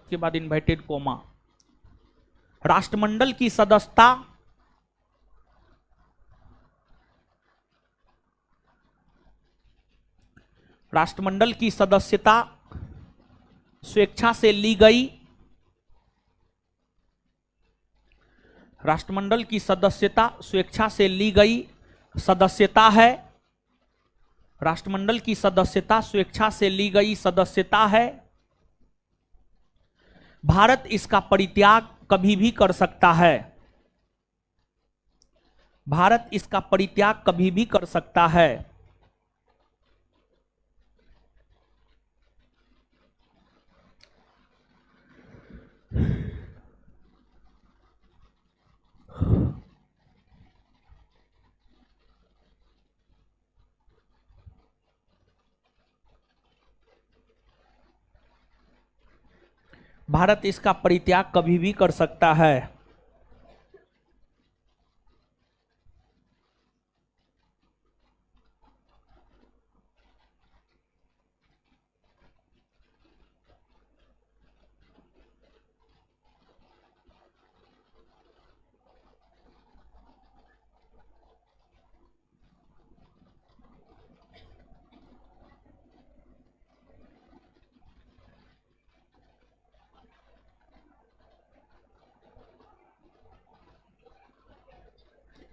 के बाद इन्वाइटेड कोमा राष्ट्रमंडल की सदस्यता स्वेच्छा से ली गई। राष्ट्रमंडल की सदस्यता स्वेच्छा से ली गई सदस्यता है। राष्ट्रमंडल की सदस्यता स्वेच्छा से ली गई सदस्यता है। भारत इसका परित्याग कभी भी कर सकता है। भारत इसका परित्याग कभी भी कर सकता है। भारत इसका परित्याग कभी भी कर सकता है।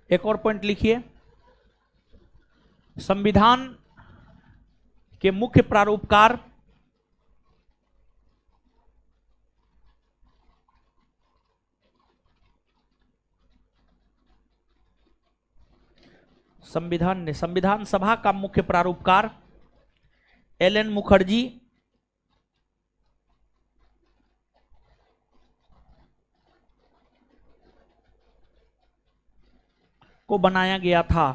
एक और पॉइंट लिखिए, संविधान के मुख्य प्रारूपकार संविधान ने संविधान सभा का मुख्य प्रारूपकार एल.एन. मुखर्जी को बनाया गया था।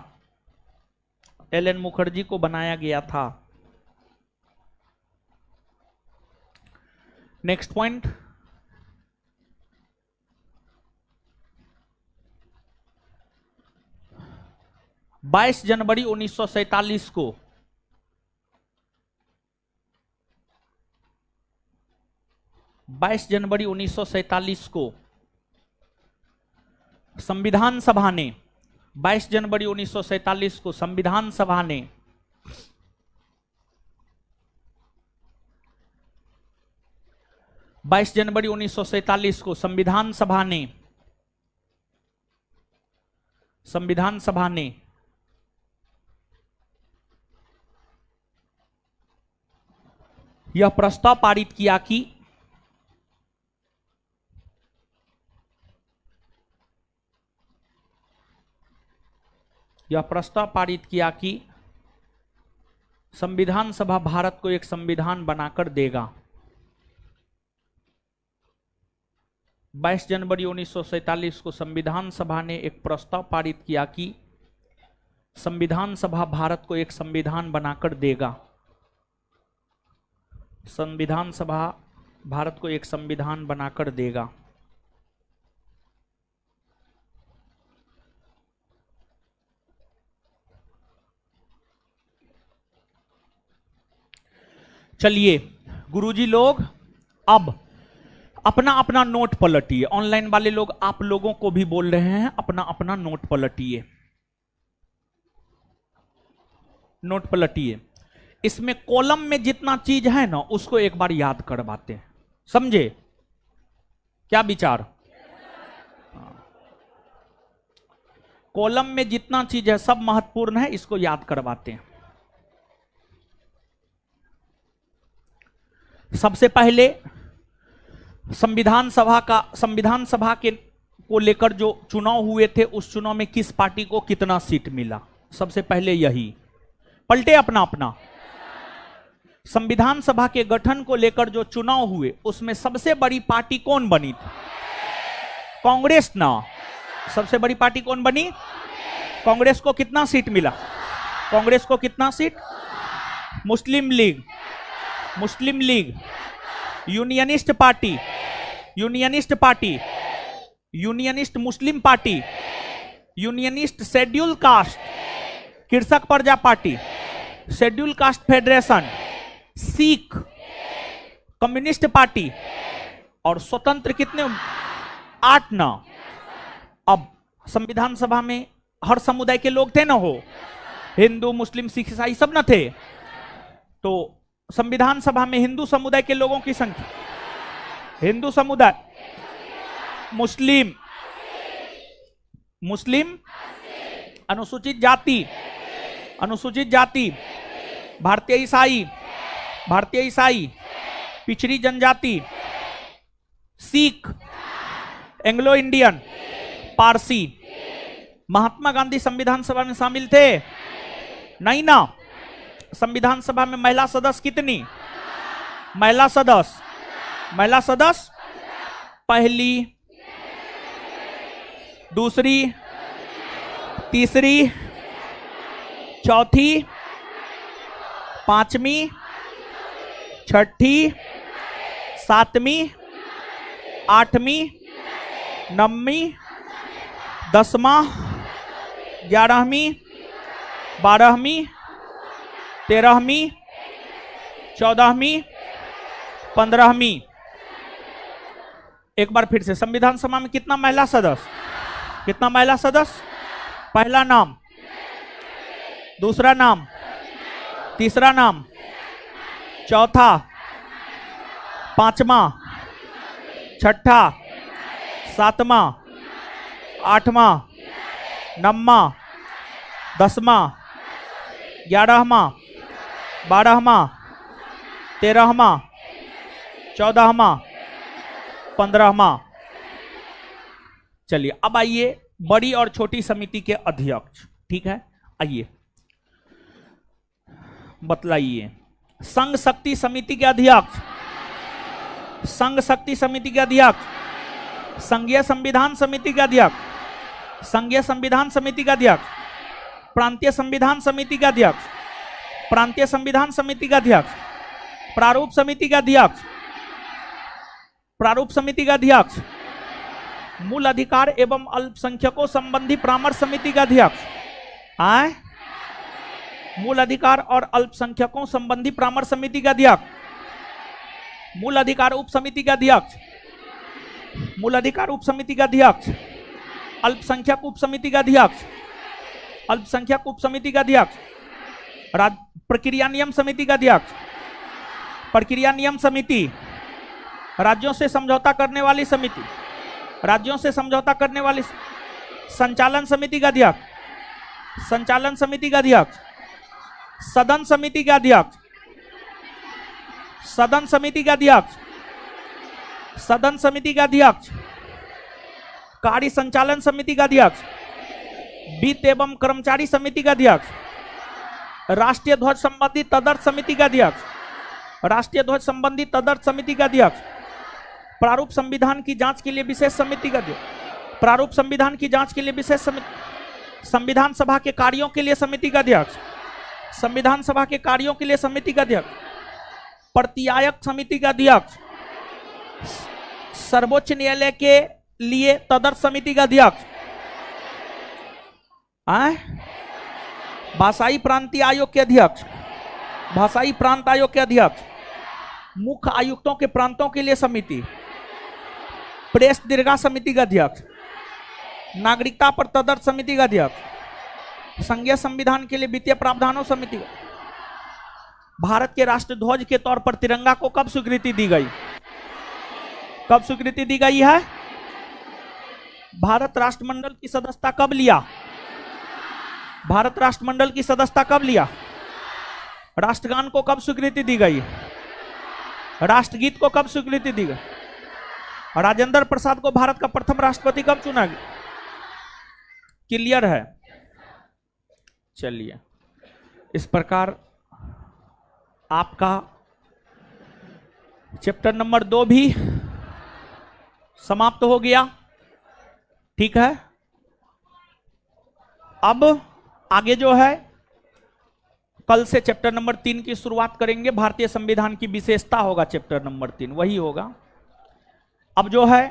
एल.एन. मुखर्जी को बनाया गया था। नेक्स्ट पॉइंट, बाईस जनवरी 1947 को संविधान सभा ने 22 जनवरी 1947 को संविधान सभा ने संविधान सभा ने यह प्रस्ताव पारित किया कि संविधान सभा भारत को एक संविधान बनाकर देगा। 22 जनवरी 1947 को संविधान सभा ने एक प्रस्ताव पारित किया कि संविधान सभा भारत को एक संविधान बनाकर देगा। संविधान सभा भारत को एक संविधान बनाकर देगा। चलिए गुरुजी लोग अब अपना अपना नोट पलटिए। ऑनलाइन वाले लोग आप लोगों को भी बोल रहे हैं, अपना अपना नोट पलटिए, नोट पलटिए। इसमें कॉलम में जितना चीज है ना उसको एक बार याद करवाते हैं, समझे? क्या विचार? कॉलम में जितना चीज है सब महत्वपूर्ण है, इसको याद करवाते हैं। सबसे पहले संविधान सभा के को लेकर जो चुनाव हुए थे उस चुनाव में किस पार्टी को कितना सीट मिला, सबसे पहले यही पलटे अपना अपना। संविधान सभा के गठन को लेकर जो चुनाव हुए उसमें सबसे बड़ी पार्टी कौन बनी थी? कांग्रेस ना। सबसे बड़ी पार्टी कौन बनी? कांग्रेस को कितना सीट मिला? कांग्रेस को कितना सीट? मुस्लिम लीग, यूनियनिस्ट मुस्लिम पार्टी, यूनियनिस्ट शेड्यूल कास्ट, कृषक प्रजा पार्टी, शेड्यूल कास्ट फेडरेशन, सिख, कम्युनिस्ट पार्टी और स्वतंत्र कितने? 8 ना। अब संविधान सभा में हर समुदाय के लोग थे ना, हो हिंदू मुस्लिम सिख ईसाई सब ना थे, तो संविधान सभा में हिंदू समुदाय के लोगों की संख्या, हिंदू समुदाय, मुस्लिम, अनुसूचित जाति, भारतीय ईसाई, पिछड़ी जनजाति, सिख, एंग्लो इंडियन, पारसी। महात्मा गांधी संविधान सभा में शामिल थे? नहीं ना। संविधान सभा में महिला सदस्य कितनी? महिला सदस्य पहली, दूसरी, तीसरी, चौथी, पांचवी, छठी, सातवीं, आठवीं, नौवीं, 10वां, 11वीं, 12वीं, 13वीं, 14वीं, 15वीं। एक बार फिर से, संविधान सभा में कितना महिला सदस्य? पहला नाम, दूसरा नाम, तीसरा नाम, चौथा, पांचवा, छठा, सातवां, आठवां, नौवां, 10वां, 11वां, 12वां, 13वां, 14वां, 15वां। चलिए अब आइए बड़ी और छोटी समिति के अध्यक्ष। ठीक है, आइए बतलाइए। संघ शक्ति समिति के अध्यक्ष, संघ शक्ति समिति के अध्यक्ष, संघीय संविधान समिति के अध्यक्ष, संघीय संविधान समिति का अध्यक्ष, प्रांतीय संविधान समिति का अध्यक्ष, प्रांतीय संविधान समिति का अध्यक्ष, प्रारूप समिति का अध्यक्ष, प्रारूप समिति का अध्यक्ष, मूल अधिकार एवं अल्पसंख्यकों संबंधी परामर्श समिति का अध्यक्ष, आए मूल अधिकार और अल्पसंख्यकों संबंधी परामर्श समिति का अध्यक्ष, मूल अधिकार उप समिति का अध्यक्ष, मूल अधिकार उप समिति का अध्यक्ष, अल्पसंख्यक उप समिति का अध्यक्ष, अल्पसंख्यक उप समिति का अध्यक्ष, प्रक्रिया नियम समिति का अध्यक्ष, प्रक्रिया नियम समिति, राज्यों से समझौता करने वाली समिति, राज्यों से समझौता करने वाली, संचालन समिति का अध्यक्ष, संचालन समिति का अध्यक्ष, सदन समिति का अध्यक्ष, सदन समिति का अध्यक्ष, सदन समिति का अध्यक्ष, कार्य संचालन समिति का अध्यक्ष, वित्त एवं कर्मचारी समिति का अध्यक्ष, राष्ट्रीय ध्वज संबंधी तदर्थ समिति का अध्यक्ष, राष्ट्रीय ध्वज संबंधी तदर्थ समिति का अध्यक्ष, प्रारूप संविधान की जांच के लिए विशेष समिति का अध्यक्ष, प्रारूप संविधान की जांच के लिए विशेष समिति, संविधान सभा के कार्यों के लिए समिति का अध्यक्ष, संविधान सभा के कार्यों के लिए समिति का अध्यक्ष, प्रतियायक समिति का अध्यक्ष, सर्वोच्च न्यायालय के लिए तदर्थ समिति का अध्यक्ष, भाषाई प्रांतीय आयोग के अध्यक्ष, भाषाई प्रांत आयोग के अध्यक्ष, मुख्य आयुक्तों के प्रांतों के लिए समिति, प्रेस दीर्घा समिति का अध्यक्ष, नागरिकता पर तदर्थ समिति का अध्यक्ष, संघीय संविधान के लिए वित्तीय प्रावधानों समिति। भारत के राष्ट्र ध्वज के तौर पर तिरंगा को कब स्वीकृति दी गई? कब स्वीकृति दी गई है? भारत राष्ट्रमंडल की सदस्यता कब लिया? भारत राष्ट्रमंडल की सदस्यता कब लिया? राष्ट्रगान को कब स्वीकृति दी गई? राष्ट्रगीत को कब स्वीकृति दी गई? राजेंद्र प्रसाद को भारत का प्रथम राष्ट्रपति कब चुना गया? क्लियर है? चलिए, इस प्रकार आपका चैप्टर नंबर 2 भी समाप्त हो गया। ठीक है, अब आगे जो है कल से चैप्टर नंबर 3 की शुरुआत करेंगे। भारतीय संविधान की विशेषता होगा चैप्टर नंबर 3, वही होगा। अब जो है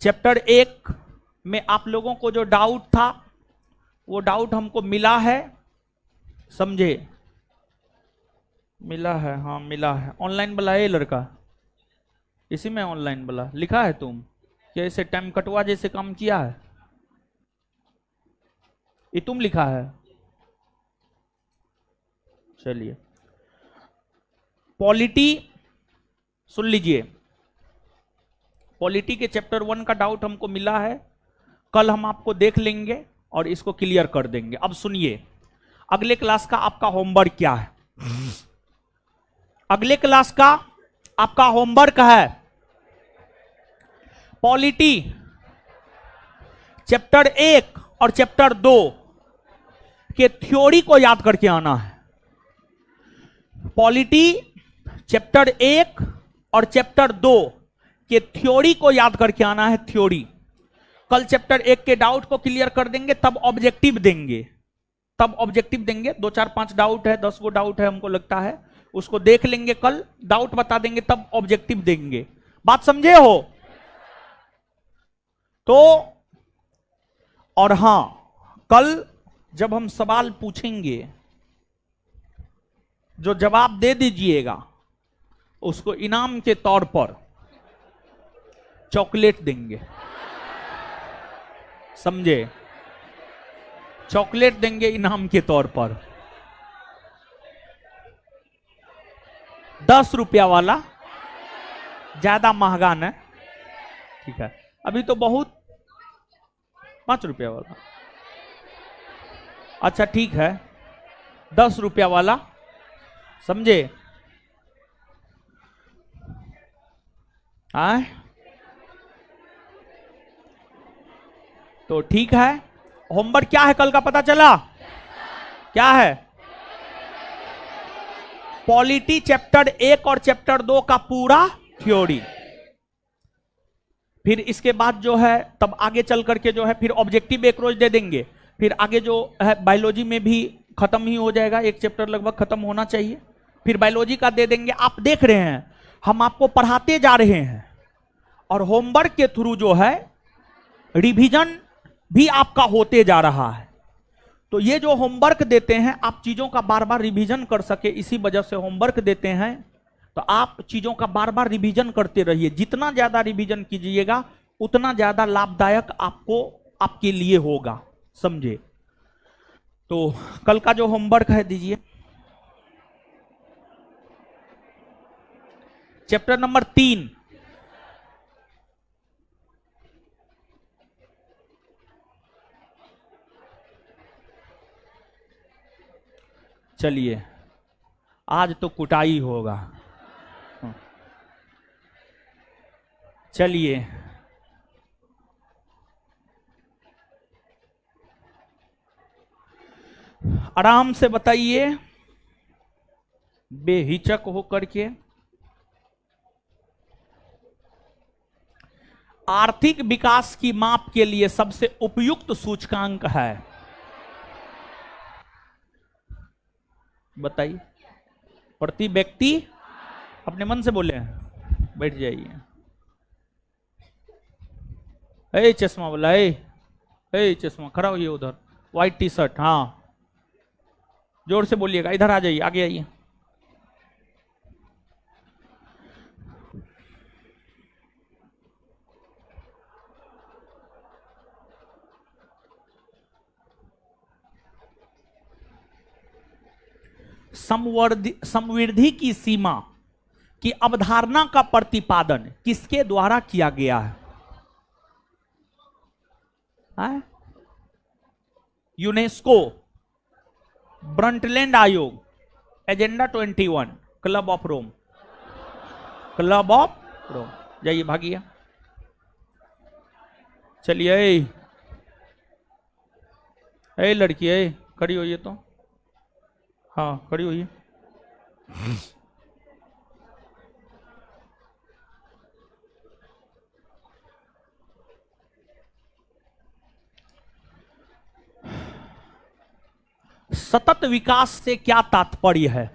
चैप्टर 1 में आप लोगों को जो डाउट था वो डाउट हमको मिला है, समझे? मिला है, हाँ मिला है। ऑनलाइन वाला है लड़का, इसी में ऑनलाइन वाला लिखा है तुम कि ऐसे टाइम कटवा जैसे काम किया है, ये तुम लिखा है? चलिए, पॉलिटी सुन लीजिए। पॉलिटी के चैप्टर 1 का डाउट हमको मिला है, कल हम आपको देख लेंगे और इसको क्लियर कर देंगे। अब सुनिए, अगले क्लास का आपका होमवर्क क्या है? अगले क्लास का आपका होमवर्क है पॉलिटी चैप्टर 1 और चैप्टर 2 के थ्योरी को याद करके आना है। पॉलिटी चैप्टर 1 और चैप्टर 2 के थ्योरी को याद करके आना है, थ्योरी। कल चैप्टर 1 के डाउट को क्लियर कर देंगे, तब ऑब्जेक्टिव देंगे, तब ऑब्जेक्टिव देंगे। 2 4 5 डाउट है, 10 गो डाउट है हमको लगता है, उसको देख लेंगे कल, डाउट बता देंगे, तब ऑब्जेक्टिव देंगे। बात समझे हो? तो और हां, कल जब हम सवाल पूछेंगे, जो जवाब दे दीजिएगा उसको इनाम के तौर पर चॉकलेट देंगे, समझे? चॉकलेट देंगे इनाम के तौर पर, 10 रुपया वाला, ज्यादा महंगा न। ठीक है, अभी तो बहुत 5 रुपया वाला, अच्छा ठीक है, 10 रुपया वाला, समझे? आए तो ठीक है। होमवर्क क्या है कल का पता चला? क्या है? पॉलिटी चैप्टर 1 और चैप्टर 2 का पूरा थ्योरी। फिर इसके बाद जो है तब आगे चल करके जो है फिर ऑब्जेक्टिव एक रोज दे देंगे। फिर आगे जो है बायोलॉजी में भी खत्म ही हो जाएगा, एक चैप्टर लगभग खत्म होना चाहिए। फिर बायोलॉजी का दे देंगे। आप देख रहे हैं हम आपको पढ़ाते जा रहे हैं और होमवर्क के थ्रू जो है रिवीजन भी आपका होते जा रहा है। तो ये जो होमवर्क देते हैं आप चीजों का बार बार रिवीजन कर सके, इसी वजह से होमवर्क देते हैं। तो आप चीजों का बार बार रिवीजन करते रहिए। जितना ज्यादा रिवीजन कीजिएगा उतना ज्यादा लाभदायक आपको आपके लिए होगा, समझे? तो कल का जो होमवर्क है दीजिए। Chapter number 3। चलिए आज तो कुटाई होगा। चलिए आराम से बताइए, बेहिचक होकर के। आर्थिक विकास की माप के लिए सबसे उपयुक्त सूचकांक है, बताइए। प्रति व्यक्ति, अपने मन से बोले, बैठ जाइए। ए चश्मा बोला, ए चश्मा खड़ा होइए उधर, व्हाइट टी शर्ट, हाँ जोर से बोलिएगा। इधर आ जाइए, आगे आइए। समवृद्धि की सीमा की अवधारणा का प्रतिपादन किसके द्वारा किया गया है? यूनेस्को, ब्रंटलैंड आयोग, agenda 21, club of Rome. Club of Rome, जाइए भागिए। चलिए ए लड़की, खड़ी होइए तो, हाँ खड़ी होइए। सतत विकास से क्या तात्पर्य है?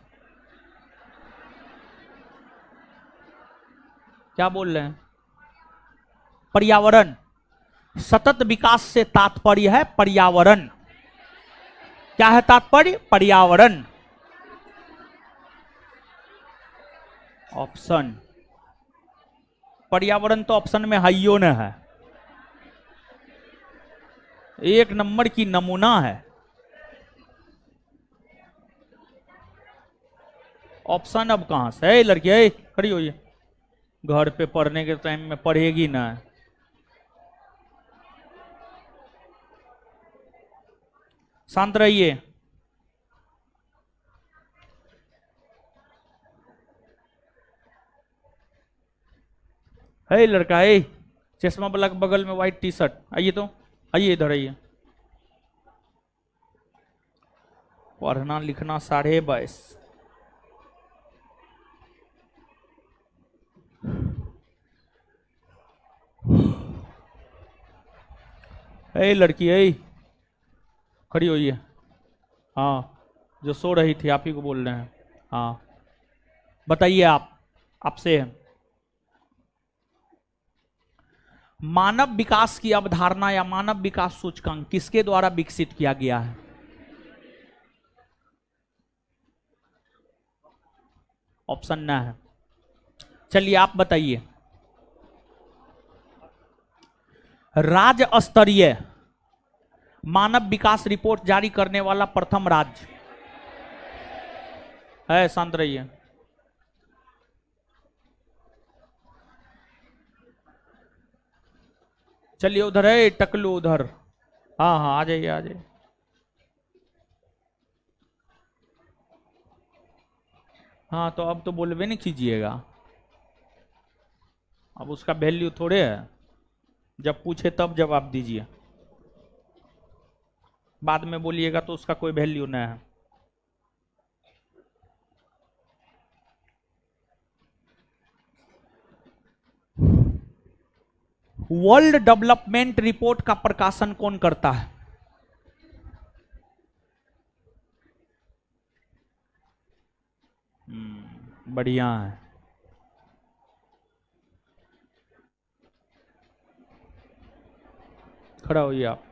क्या बोल रहे हैं? पर्यावरण। सतत विकास से तात्पर्य है पर्यावरण। क्या है तात्पर्य? पर्यावरण। ऑप्शन, पर्यावरण तो ऑप्शन में हाइयो न है, एक नंबर की नमूना है। ऑप्शन अब कहां से? लड़की खड़ी होइए, घर पे पढ़ने के टाइम में पढ़ेगी ना। शांत रहिए। लड़का, चश्मा वाला के बगल में व्हाइट टी शर्ट, आइए तो, आइए इधर आइए। पढ़ना लिखना 22:30। लड़की खड़ी होइए। हाँ जो सो रही थी, आप ही को बोल रहे हैं। हाँ बताइए, आपसे मानव विकास की अवधारणा या मानव विकास सूचकांक किसके द्वारा विकसित किया गया है? ऑप्शन न है। चलिए आप बताइए। राज्य स्तरीय मानव विकास रिपोर्ट जारी करने वाला प्रथम राज्य है? शांत रहिए। चलिए उधर है टकलू, उधर, हाँ हाँ आ जाइए, आ जाइए। हाँ तो अब तो बोलबे नहीं कीजिएगा, अब उसका वैल्यू थोड़े है, जब पूछे तब जवाब दीजिए। बाद में बोलिएगा तो उसका कोई वैल्यू नहीं है। वर्ल्ड डेवलपमेंट रिपोर्ट का प्रकाशन कौन करता है? बढ़िया है। खड़ा होइए आप,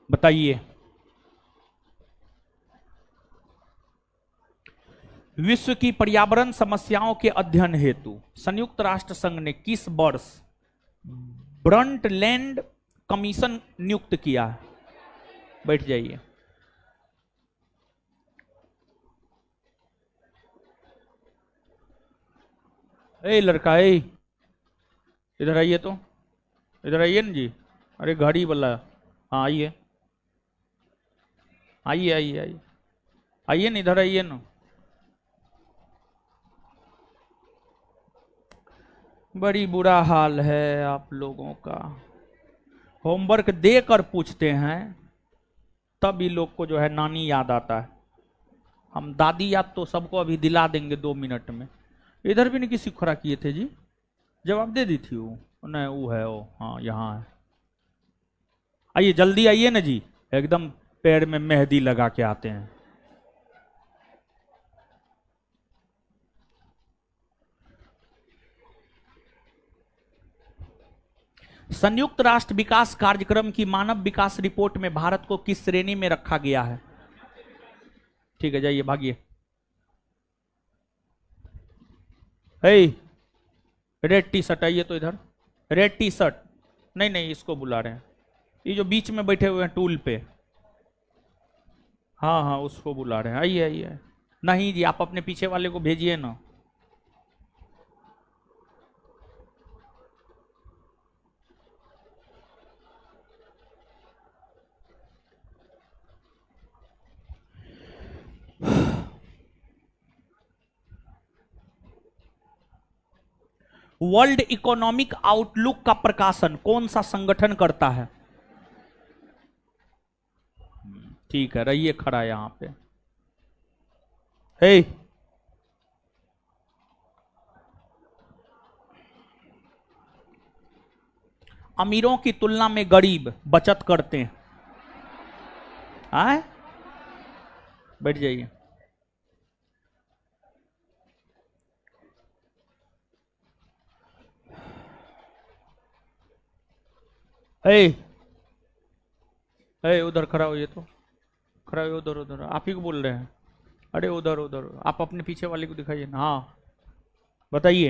बताइए। विश्व की पर्यावरण समस्याओं के अध्ययन हेतु संयुक्त राष्ट्र संघ ने किस वर्ष ब्रंटलैंड कमीशन नियुक्त किया है? बैठ जाइए। ए लड़का, ए इधर आइए, तो इधर आइए ना जी। अरे घड़ी वाला, हाँ आइए आइए आइए आइए आइए ना, इधर आइए ना। बड़ी बुरा हाल है आप लोगों का। होमवर्क देकर पूछते हैं तब ये लोग को जो है नानी याद आता है। हम दादी याद तो सबको अभी दिला देंगे 2 मिनट में। इधर भी नहीं किसी खड़ा किए थे जी, जवाब दे दी थी वो। नहीं वो है वो, हाँ यहाँ है। आइए जल्दी आइए ना जी, एकदम पैर में मेहंदी लगा के आते हैं। संयुक्त राष्ट्र विकास कार्यक्रम की मानव विकास रिपोर्ट में भारत को किस श्रेणी में रखा गया है? ठीक है, जाइए भागिए। रेड टी शर्ट आइए तो इधर। रेड टी शर्ट, नहीं नहीं इसको बुला रहे हैं, ये जो बीच में बैठे हुए हैं टूल पे। हाँ हाँ उसको बुला रहे हैं, आइए आइए। नहीं जी आप अपने पीछे वाले को भेजिए ना। वर्ल्ड इकोनॉमिक आउटलुक का प्रकाशन कौन सा संगठन करता है? ठीक है, रहिए खड़ा यहां पे। हे अमीरों की तुलना में गरीब बचत करते हैं। आए बैठ जाइए। उधर खड़ा होइए तो, खड़ा होइए। उधर उधर आप ही को बोल रहे हैं। अरे उधर उधर आप अपने पीछे वाले को दिखाइए ना। हाँ बताइए।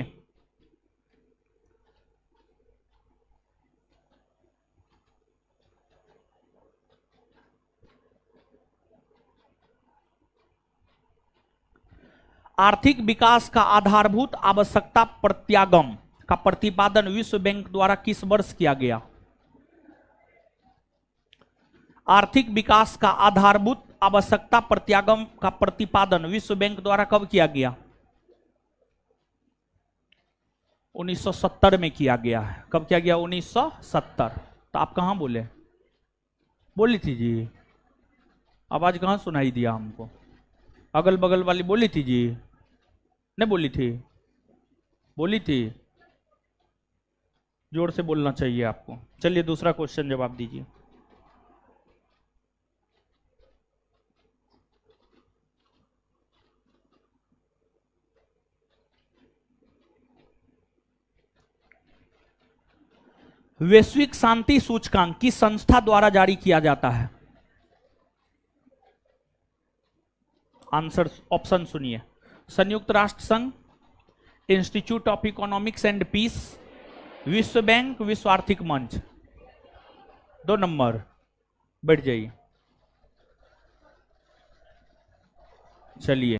आर्थिक विकास का आधारभूत आवश्यकता प्रत्यागम का प्रतिपादन विश्व बैंक द्वारा किस वर्ष किया गया? आर्थिक विकास का आधारभूत आवश्यकता प्रत्यागम का प्रतिपादन विश्व बैंक द्वारा कब किया गया? 1970 में किया गया है। कब किया गया? 1970। तो आप कहां बोले? बोली थी जी, आवाज कहां सुनाई दिया हमको? अगल बगल वाली बोली थी जी, नहीं बोली थी? बोली थी। जोर से बोलना चाहिए आपको। चलिए दूसरा क्वेश्चन जवाब दीजिए। वैश्विक शांति सूचकांक किस संस्था द्वारा जारी किया जाता है? आंसर ऑप्शन सुनिए। संयुक्त राष्ट्र संघ, institute of economics and peace, विश्व बैंक, विश्व आर्थिक मंच। 2 नंबर, बैठ जाइए। चलिए